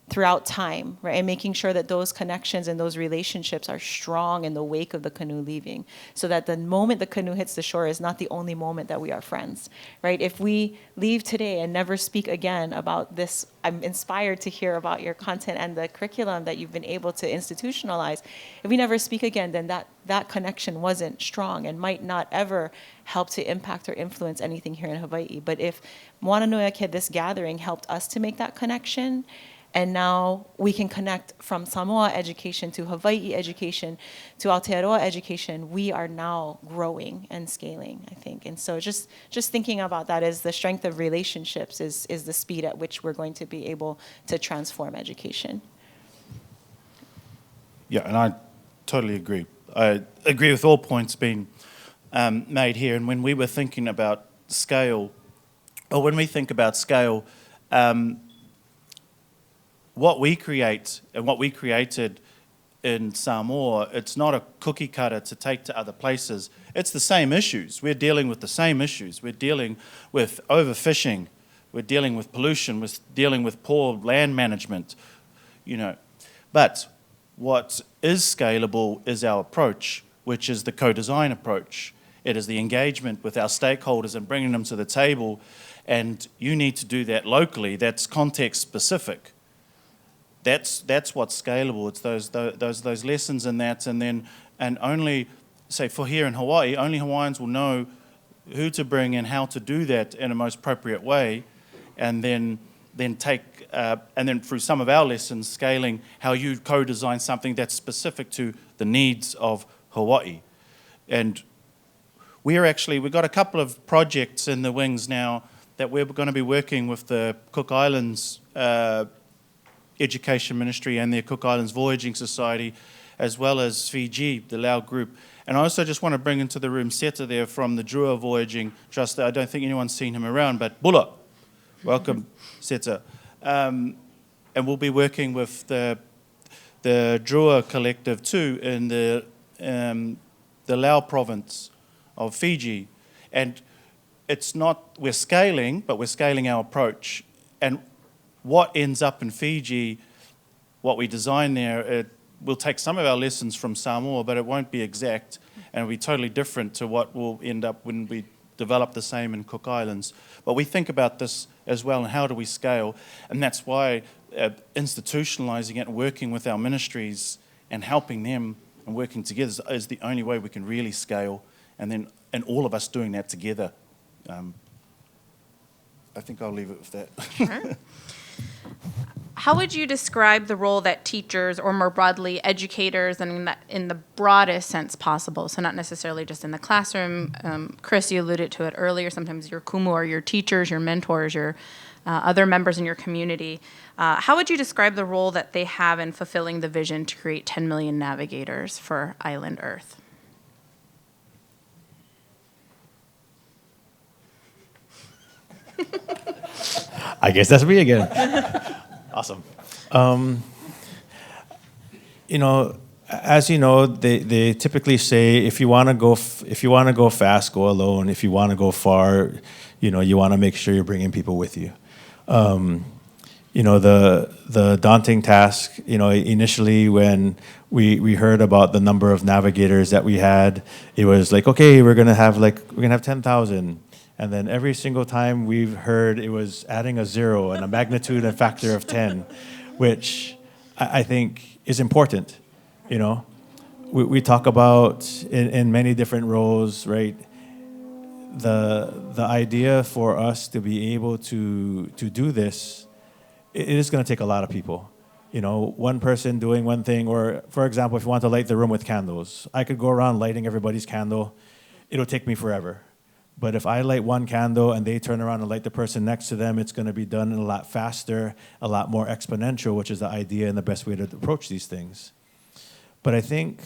throughout time, right? And making sure that those connections and those relationships are strong in the wake of the canoe leaving, so that the moment the canoe hits the shore is not the only moment that we are friends, right? If we leave today and never speak again about this, I'm inspired to hear about your content and the curriculum that you've been able to institutionalize. If we never speak again, then that connection wasn't strong and might not ever help to impact or influence anything here in Hawaii. But if Moana Nui Akea, this gathering, helped us to make that connection, and now we can connect from Samoa education to Hawaii education to Aotearoa education, we are now growing and scaling, I think. And so just thinking about that as the strength of relationships is the speed at which we're going to be able to transform education. Yeah, and I totally agree. I agree with all points being made here. And when we were thinking about scale, or when we think about scale, what we create and what we created in Samoa, it's not a cookie cutter to take to other places. It's the same issues. We're dealing with the same issues. We're dealing with overfishing. We're dealing with pollution. We're dealing with poor land management, you know. But what is scalable is our approach, which is the co-design approach. It is the engagement with our stakeholders and bringing them to the table. And you need to do that locally. That's context specific. That's what's scalable. It's those lessons in that, and only, say, for here in Hawaii, only Hawaiians will know who to bring and how to do that in a most appropriate way, and then through some of our lessons, scaling how you co-design something that's specific to the needs of Hawaii. And we've got a couple of projects in the wings now that we're going to be working with the Cook Islands Education Ministry and the Cook Islands Voyaging Society, as well as Fiji, the Lao group. And I also just want to bring into the room Seta there from the Drua Voyaging Trust. I don't think anyone's seen him around, but Bula, welcome, Seta. And we'll be working with the Drua Collective too in the Lao province of Fiji. And it's not, we're scaling, but we're scaling our approach. And what ends up in Fiji, what we design there, we'll take some of our lessons from Samoa, but it won't be exact, and it'll be totally different to what will end up when we develop the same in Cook Islands. But we think about this as well, and how do we scale? And that's why institutionalizing it, working with our ministries and helping them and working together is the only way we can really scale, and all of us doing that together. I think I'll leave it with that. Sure. How would you describe the role that teachers, or more broadly, educators, and in the broadest sense possible, so not necessarily just in the classroom? Chris, you alluded to it earlier, sometimes your kumu are your teachers, your mentors, your other members in your community. How would you describe the role that they have in fulfilling the vision to create 10 million navigators for island Earth? I guess that's me again. Awesome. As you know, they typically say if you want to go fast, go alone. If you want to go far, you want to make sure you're bringing people with you. the daunting task, initially when we heard about the number of navigators that we had, it was like, okay, we're gonna have 10,000. And then every single time we've heard, it was adding a zero and a magnitude and factor of 10, which I think is important. We talk about in many different roles, right? The idea for us to be able to do this, it is going to take a lot of people. One person doing one thing, or for example, if you want to light the room with candles, I could go around lighting everybody's candle. It'll take me forever. But if I light one candle and they turn around and light the person next to them, it's going to be done a lot faster, a lot more exponential, which is the idea and the best way to approach these things. But I think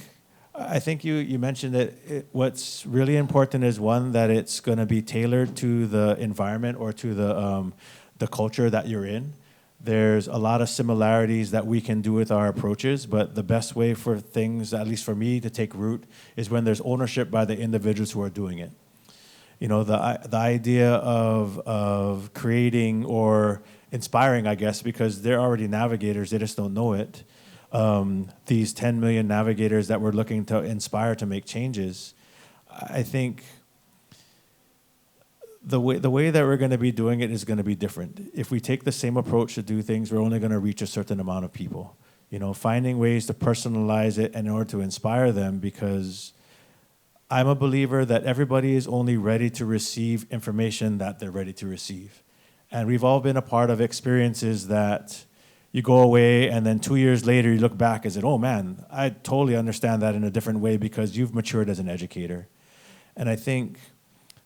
you mentioned that what's really important is, one, that it's going to be tailored to the environment or to the culture that you're in. There's a lot of similarities that we can do with our approaches, but the best way for things, at least for me, to take root is when there's ownership by the individuals who are doing it. The idea of creating or inspiring, I guess, because they're already navigators, they just don't know it. These 10 million navigators that we're looking to inspire to make changes, I think the way that we're going to be doing it is going to be different. If we take the same approach to do things, we're only going to reach a certain amount of people. Finding ways to personalize it in order to inspire them, because I'm a believer that everybody is only ready to receive information that they're ready to receive. And we've all been a part of experiences that you go away and then 2 years later you look back and say, oh man, I totally understand that in a different way because you've matured as an educator. And I think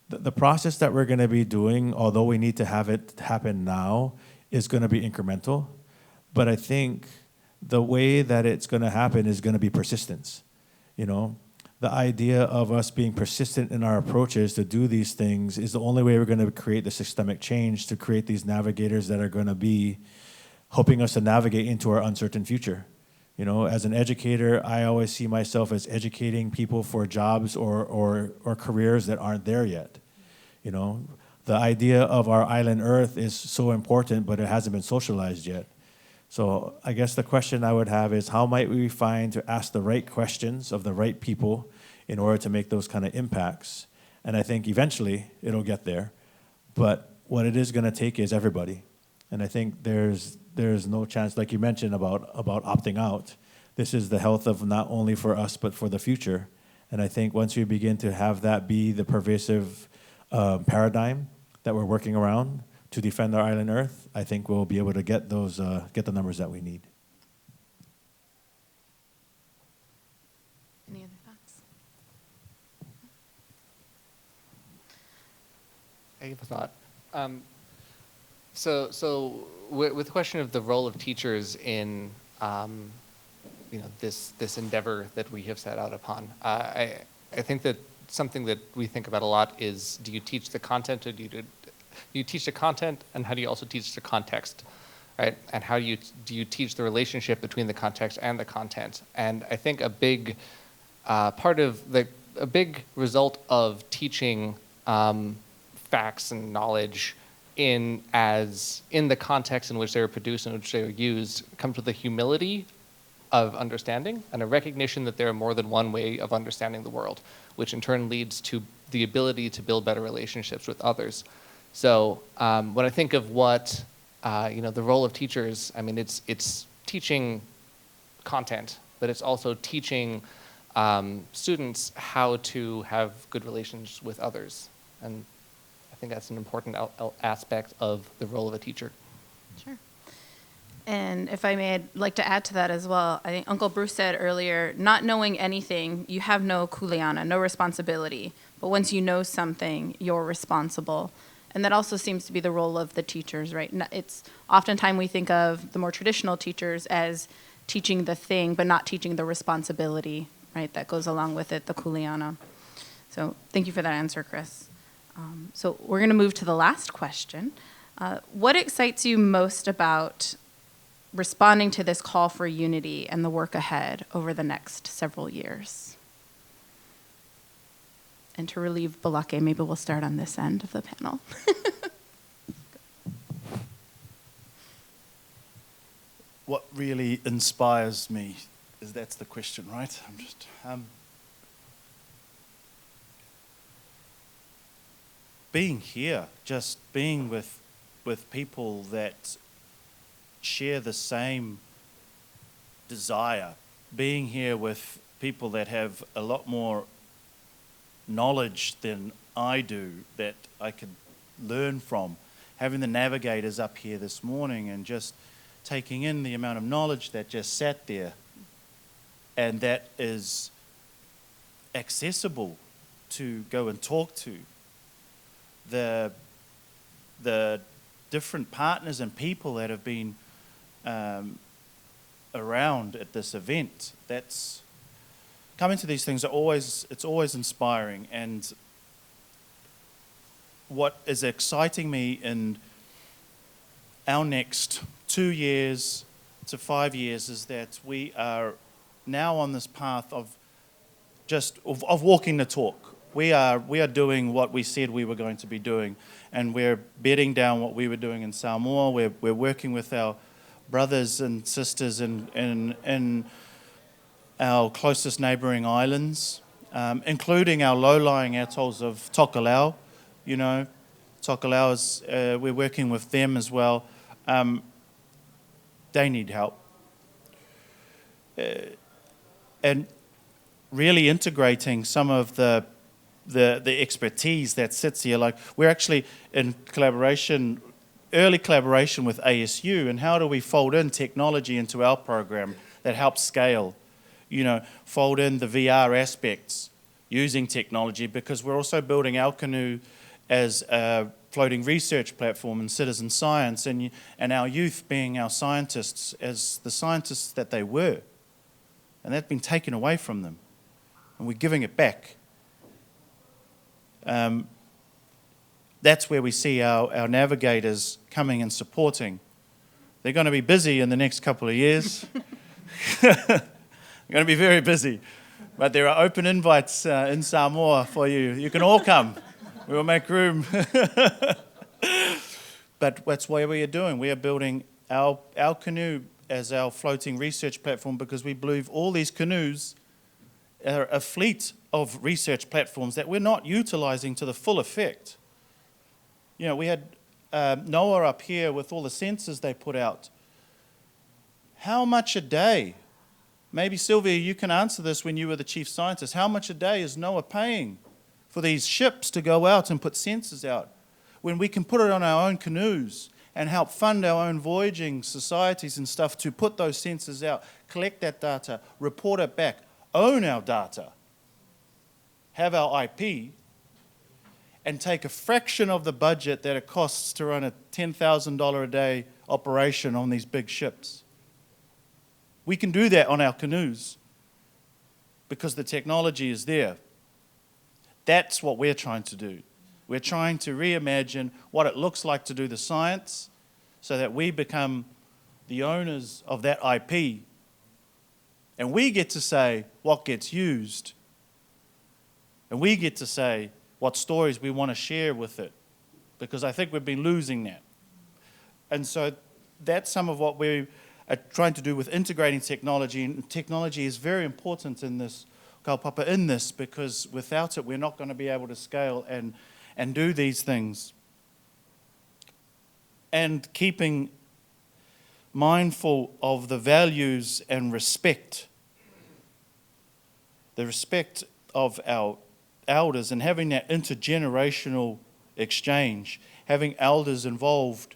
the process that we're going to be doing, although we need to have it happen now, is going to be incremental. But I think the way that it's going to happen is going to be persistence. The idea of us being persistent in our approaches to do these things is the only way we're going to create the systemic change to create these navigators that are going to be helping us to navigate into our uncertain future. As an educator, I always see myself as educating people for jobs or careers that aren't there yet. The idea of our island Earth is so important, but it hasn't been socialized yet. So I guess the question I would have is, how might we find to ask the right questions of the right people in order to make those kind of impacts? And I think eventually it'll get there. But what it is going to take is everybody. And I think there's no chance, like you mentioned about opting out. This is the health of not only for us, but for the future. And I think once we begin to have that be the pervasive paradigm that we're working around to defend our island Earth, I think we'll be able to get the numbers that we need. Any other thoughts? I have a thought. So with the question of the role of teachers in this endeavor that we have set out upon, I think that something that we think about a lot is, do you teach the content, or do you teach the content, and how do you also teach the context, right? And how do you teach the relationship between the context and the content? And I think a big a big result of teaching facts and knowledge in the context in which they were produced and in which they were used comes with a humility of understanding and a recognition that there are more than one way of understanding the world, which in turn leads to the ability to build better relationships with others. So when I think of what the role of teachers, I mean, it's teaching content, but it's also teaching students how to have good relations with others. And I think that's an important aspect of the role of a teacher. Sure. And if I may, I'd like to add to that as well. I think Uncle Bruce said earlier, not knowing anything, you have no kuleana, no responsibility. But once you know something, you're responsible. And that also seems to be the role of the teachers, right? It's oftentimes we think of the more traditional teachers as teaching the thing, but not teaching the responsibility, right, that goes along with it, the kuleana. So thank you for that answer, Chris. So we're going to move to the last question. What excites you most about responding to this call for unity and the work ahead over the next several years? And to relieve Balake, maybe we'll start on this end of the panel. what really inspires me is that's the question, right? I'm just being here, just being with people that share the same desire, being here with people that have a lot more knowledge than I do that I could learn from, having the navigators up here this morning and just taking in the amount of knowledge that just sat there and that is accessible to go and talk to. The different partners and people that have been around at this event, that's coming to these things it's always inspiring. And what is exciting me in our next 2 years to 5 years is that we are now on this path of walking the talk. We are doing what we said we were going to be doing, and we're bedding down what we were doing in Samoa. We're working with our brothers and sisters in our closest neighbouring islands, including our low-lying atolls of Hokule'a. You know, Hokule'a is we're working with them as well. They need help, and really integrating some of the expertise that sits here. Like, we're actually in early collaboration with ASU, and how do we fold in technology into our program that helps scale? You know, fold in the VR aspects using technology, because we're also building our canoe as a floating research platform in citizen science, and our youth being our scientists as the scientists that they were. And that's been taken away from them, and we're giving it back. That's where we see our navigators coming and supporting. They're going to be busy in the next couple of years. They're going to be very busy. But there are open invites in Samoa for you. You can all come. We will make room. But that's what we are doing. We are building our canoe as our floating research platform, because we believe all these canoes are a fleet of research platforms that we're not utilizing to the full effect. You know, we had NOAA up here with all the sensors they put out. How much a day? Maybe, Sylvia, you can answer this when you were the chief scientist. How much a day is NOAA paying for these ships to go out and put sensors out, when we can put it on our own canoes and help fund our own voyaging societies and stuff to put those sensors out, collect that data, report it back, own our data, have our IP, and take a fraction of the budget that it costs to run a $10,000 a day operation on these big ships. We can do that on our canoes because the technology is there. That's what we're trying to do. We're trying to reimagine what it looks like to do the science so that we become the owners of that IP. And we get to say what gets used. And we get to say what stories we want to share with it, because I think we've been losing that. And so that's some of what we are trying to do with integrating technology. And technology is very important in this, kaupapa, in this, because without it, we're not going to be able to scale and do these things. And keeping mindful of the values and respect, the respect of our elders, and having that intergenerational exchange, having elders involved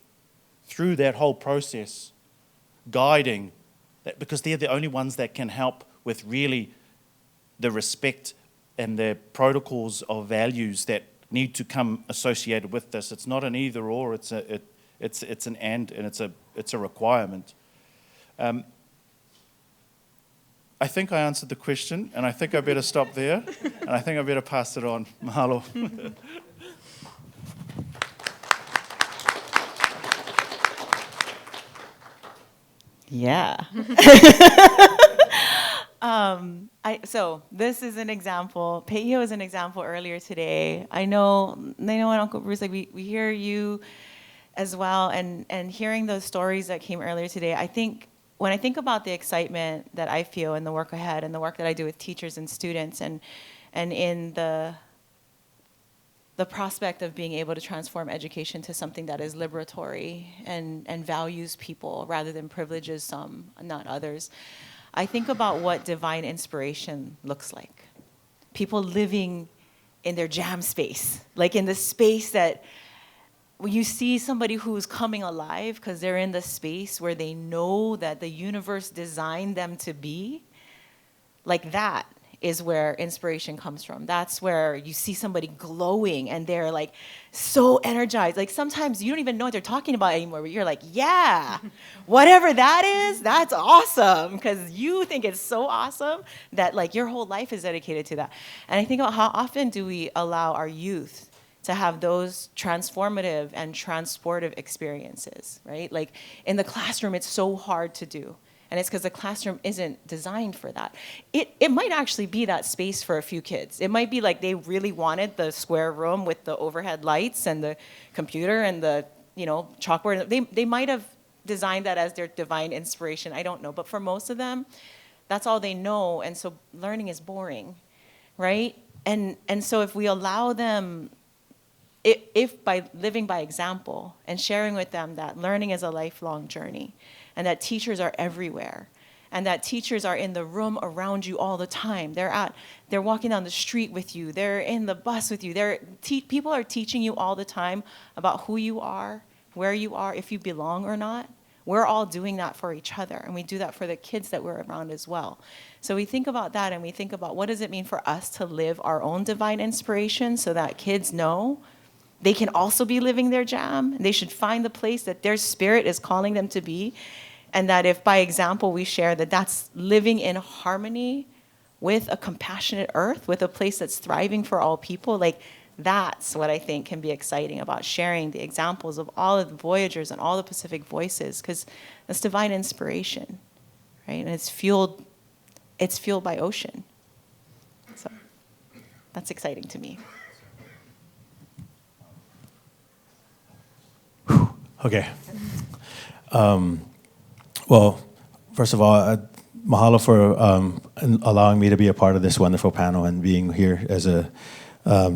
through that whole process, guiding that, because they're the only ones that can help with really the respect and the protocols of values that need to come associated with this. It's not an either or, it's an and it's a requirement. I think I answered the question, and I think I better stop there, and I think I better pass it on. Mahalo. Yeah. So this is an example. Peio is an example earlier today. I know and Uncle Bruce, like we hear you as well, and hearing those stories that came earlier today, I think when I think about the excitement that I feel in the work ahead and the work that I do with teachers and students and in the prospect of being able to transform education to something that is liberatory and values people rather than privileges some, not others, I think about what divine inspiration looks like. People living in their jam space, like in the space that when you see somebody who's coming alive because they're in the space where they know that the universe designed them to be, like that is where inspiration comes from. That's where you see somebody glowing and they're like so energized. Like sometimes you don't even know what they're talking about anymore, but you're like, yeah, whatever that is, that's awesome. Because you think it's so awesome that like your whole life is dedicated to that. And I think about how often do we allow our youth to have those transformative and transportive experiences, right? Like in the classroom, it's so hard to do. And it's because the classroom isn't designed for that. It might actually be that space for a few kids. It might be like they really wanted the square room with the overhead lights and the computer and the chalkboard. They might have designed that as their divine inspiration. I don't know. But for most of them, that's all they know. And so learning is boring, right? And so if we allow them, if by living by example and sharing with them that learning is a lifelong journey, and that teachers are everywhere, and that teachers are in the room around you all the time. They're walking down the street with you. They're in the bus with you. People are teaching you all the time about who you are, where you are, if you belong or not. We're all doing that for each other, and we do that for the kids that we're around as well. So we think about that, and we think about what does it mean for us to live our own divine inspiration so that kids know they can also be living their jam. They should find the place that their spirit is calling them to be. And that if by example we share that that's living in harmony with a compassionate earth, with a place that's thriving for all people, like that's what I think can be exciting about sharing the examples of all of the voyagers and all the Pacific voices, because that's divine inspiration, right? And it's fueled by ocean. So that's exciting to me. Okay. Well, first of all, mahalo for allowing me to be a part of this wonderful panel and being here as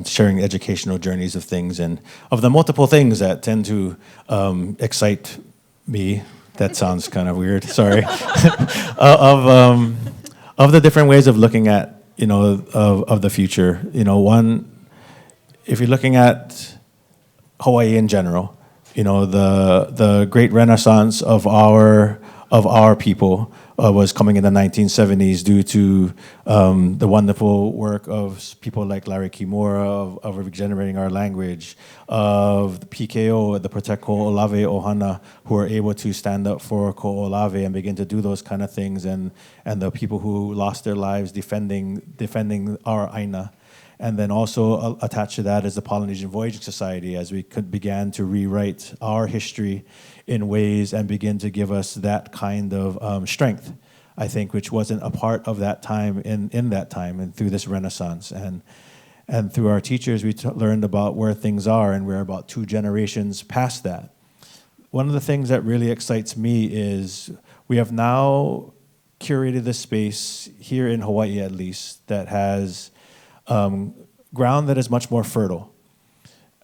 sharing educational journeys of things and of the multiple things that tend to excite me. That sounds kind of weird. Sorry. Of the different ways of looking at of the future. One, if you're looking at Hawaii in general. The great renaissance of our people was coming in the 1970s due to the wonderful work of people like Larry Kimura of regenerating our language, of the PKO, the Protect Ko'olave Ohana, who are able to stand up for Ko'olave and begin to do those kind of things, and the people who lost their lives defending our aina. And then also attached to that is the Polynesian Voyaging Society, as we began to rewrite our history in ways and begin to give us that kind of strength, I think, which wasn't a part of that time in that time and through this renaissance. And through our teachers, we learned about where things are, and we're about 2 generations past that. One of the things that really excites me is we have now curated the space here in Hawaii, at least, that has ground that is much more fertile.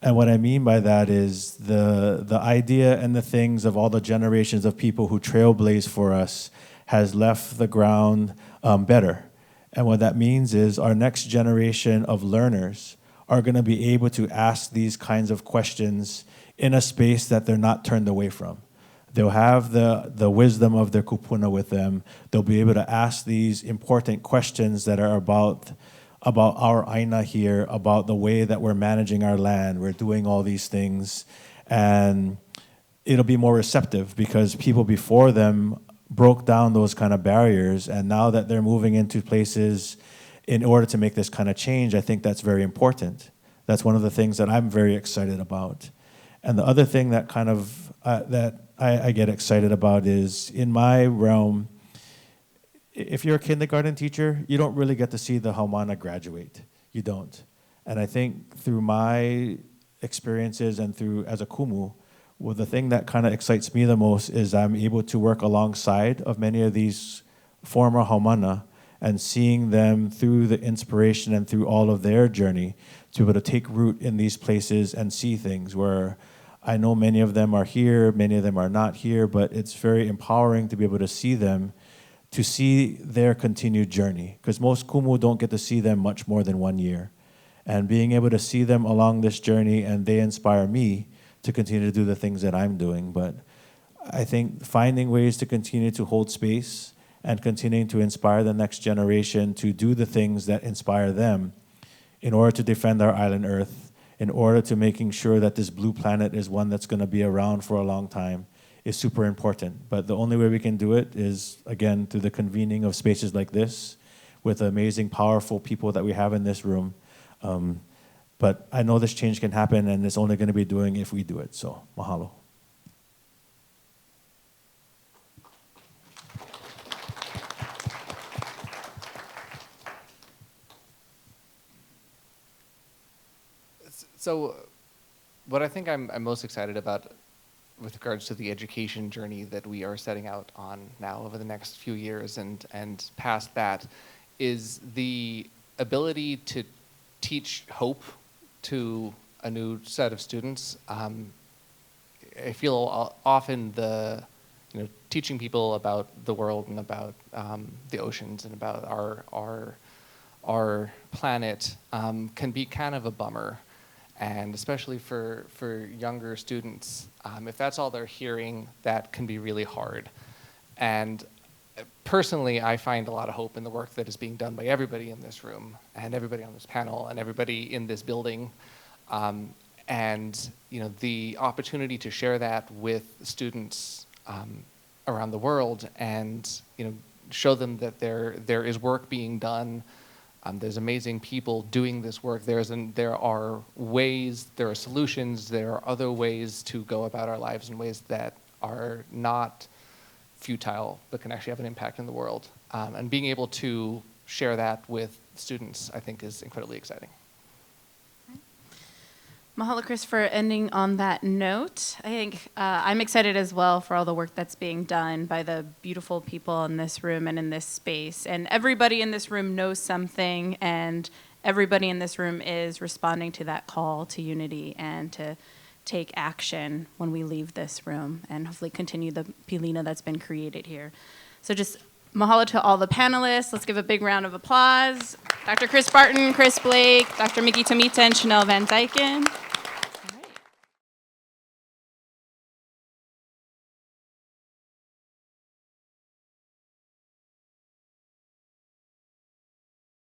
And what I mean by that is the idea and the things of all the generations of people who trailblazed for us has left the ground better. And what that means is our next generation of learners are going to be able to ask these kinds of questions in a space that they're not turned away from. They'll have the wisdom of their kupuna with them. They'll be able to ask these important questions that are about our aina here, about the way that we're managing our land, we're doing all these things, and it'll be more receptive because people before them broke down those kind of barriers, and now that they're moving into places in order to make this kind of change, I think that's very important. That's one of the things that I'm very excited about. And the other thing that kind of that I get excited about is in my realm, if you're a kindergarten teacher, you don't really get to see the haumana graduate. You don't. And I think through my experiences and through as a kumu, well, the thing that kind of excites me the most is I'm able to work alongside of many of these former haumana and seeing them through the inspiration and through all of their journey to be able to take root in these places and see things where I know many of them are here, many of them are not here, but it's very empowering to be able to see them, to see their continued journey. Because most kumu don't get to see them much more than 1 year. And being able to see them along this journey, and they inspire me to continue to do the things that I'm doing. But I think finding ways to continue to hold space and continuing to inspire the next generation to do the things that inspire them in order to defend our island Earth, in order to making sure that this blue planet is one that's going to be around for a long time, is super important. But the only way we can do it is, again, through the convening of spaces like this with the amazing, powerful people that we have in this room. But I know this change can happen, and it's only going to be doing if we do it. So, mahalo. So what I think I'm most excited about with regards to the education journey that we are setting out on now over the next few years and past that is the ability to teach hope to a new set of students. I feel often teaching people about the world and about the oceans and about our planet can be kind of a bummer. And especially for younger students, if that's all they're hearing, that can be really hard. And personally, I find a lot of hope in the work that is being done by everybody in this room and everybody on this panel and everybody in this building. And the opportunity to share that with students around the world and show them that there is work being done. There's amazing people doing this work. There are ways, there are solutions, there are other ways to go about our lives in ways that are not futile, but can actually have an impact in the world. And being able to share that with students, I think, is incredibly exciting. Mahalo, Chris, for ending on that note. I think I'm excited as well for all the work that's being done by the beautiful people in this room and in this space. And everybody in this room knows something, and everybody in this room is responding to that call to unity and to take action when we leave this room and hopefully continue the pilina that's been created here. So just mahalo to all the panelists. Let's give a big round of applause. Dr. Chris Barton, Chris Blake, Dr. Miki Tomita, and Schannel Van Dijken.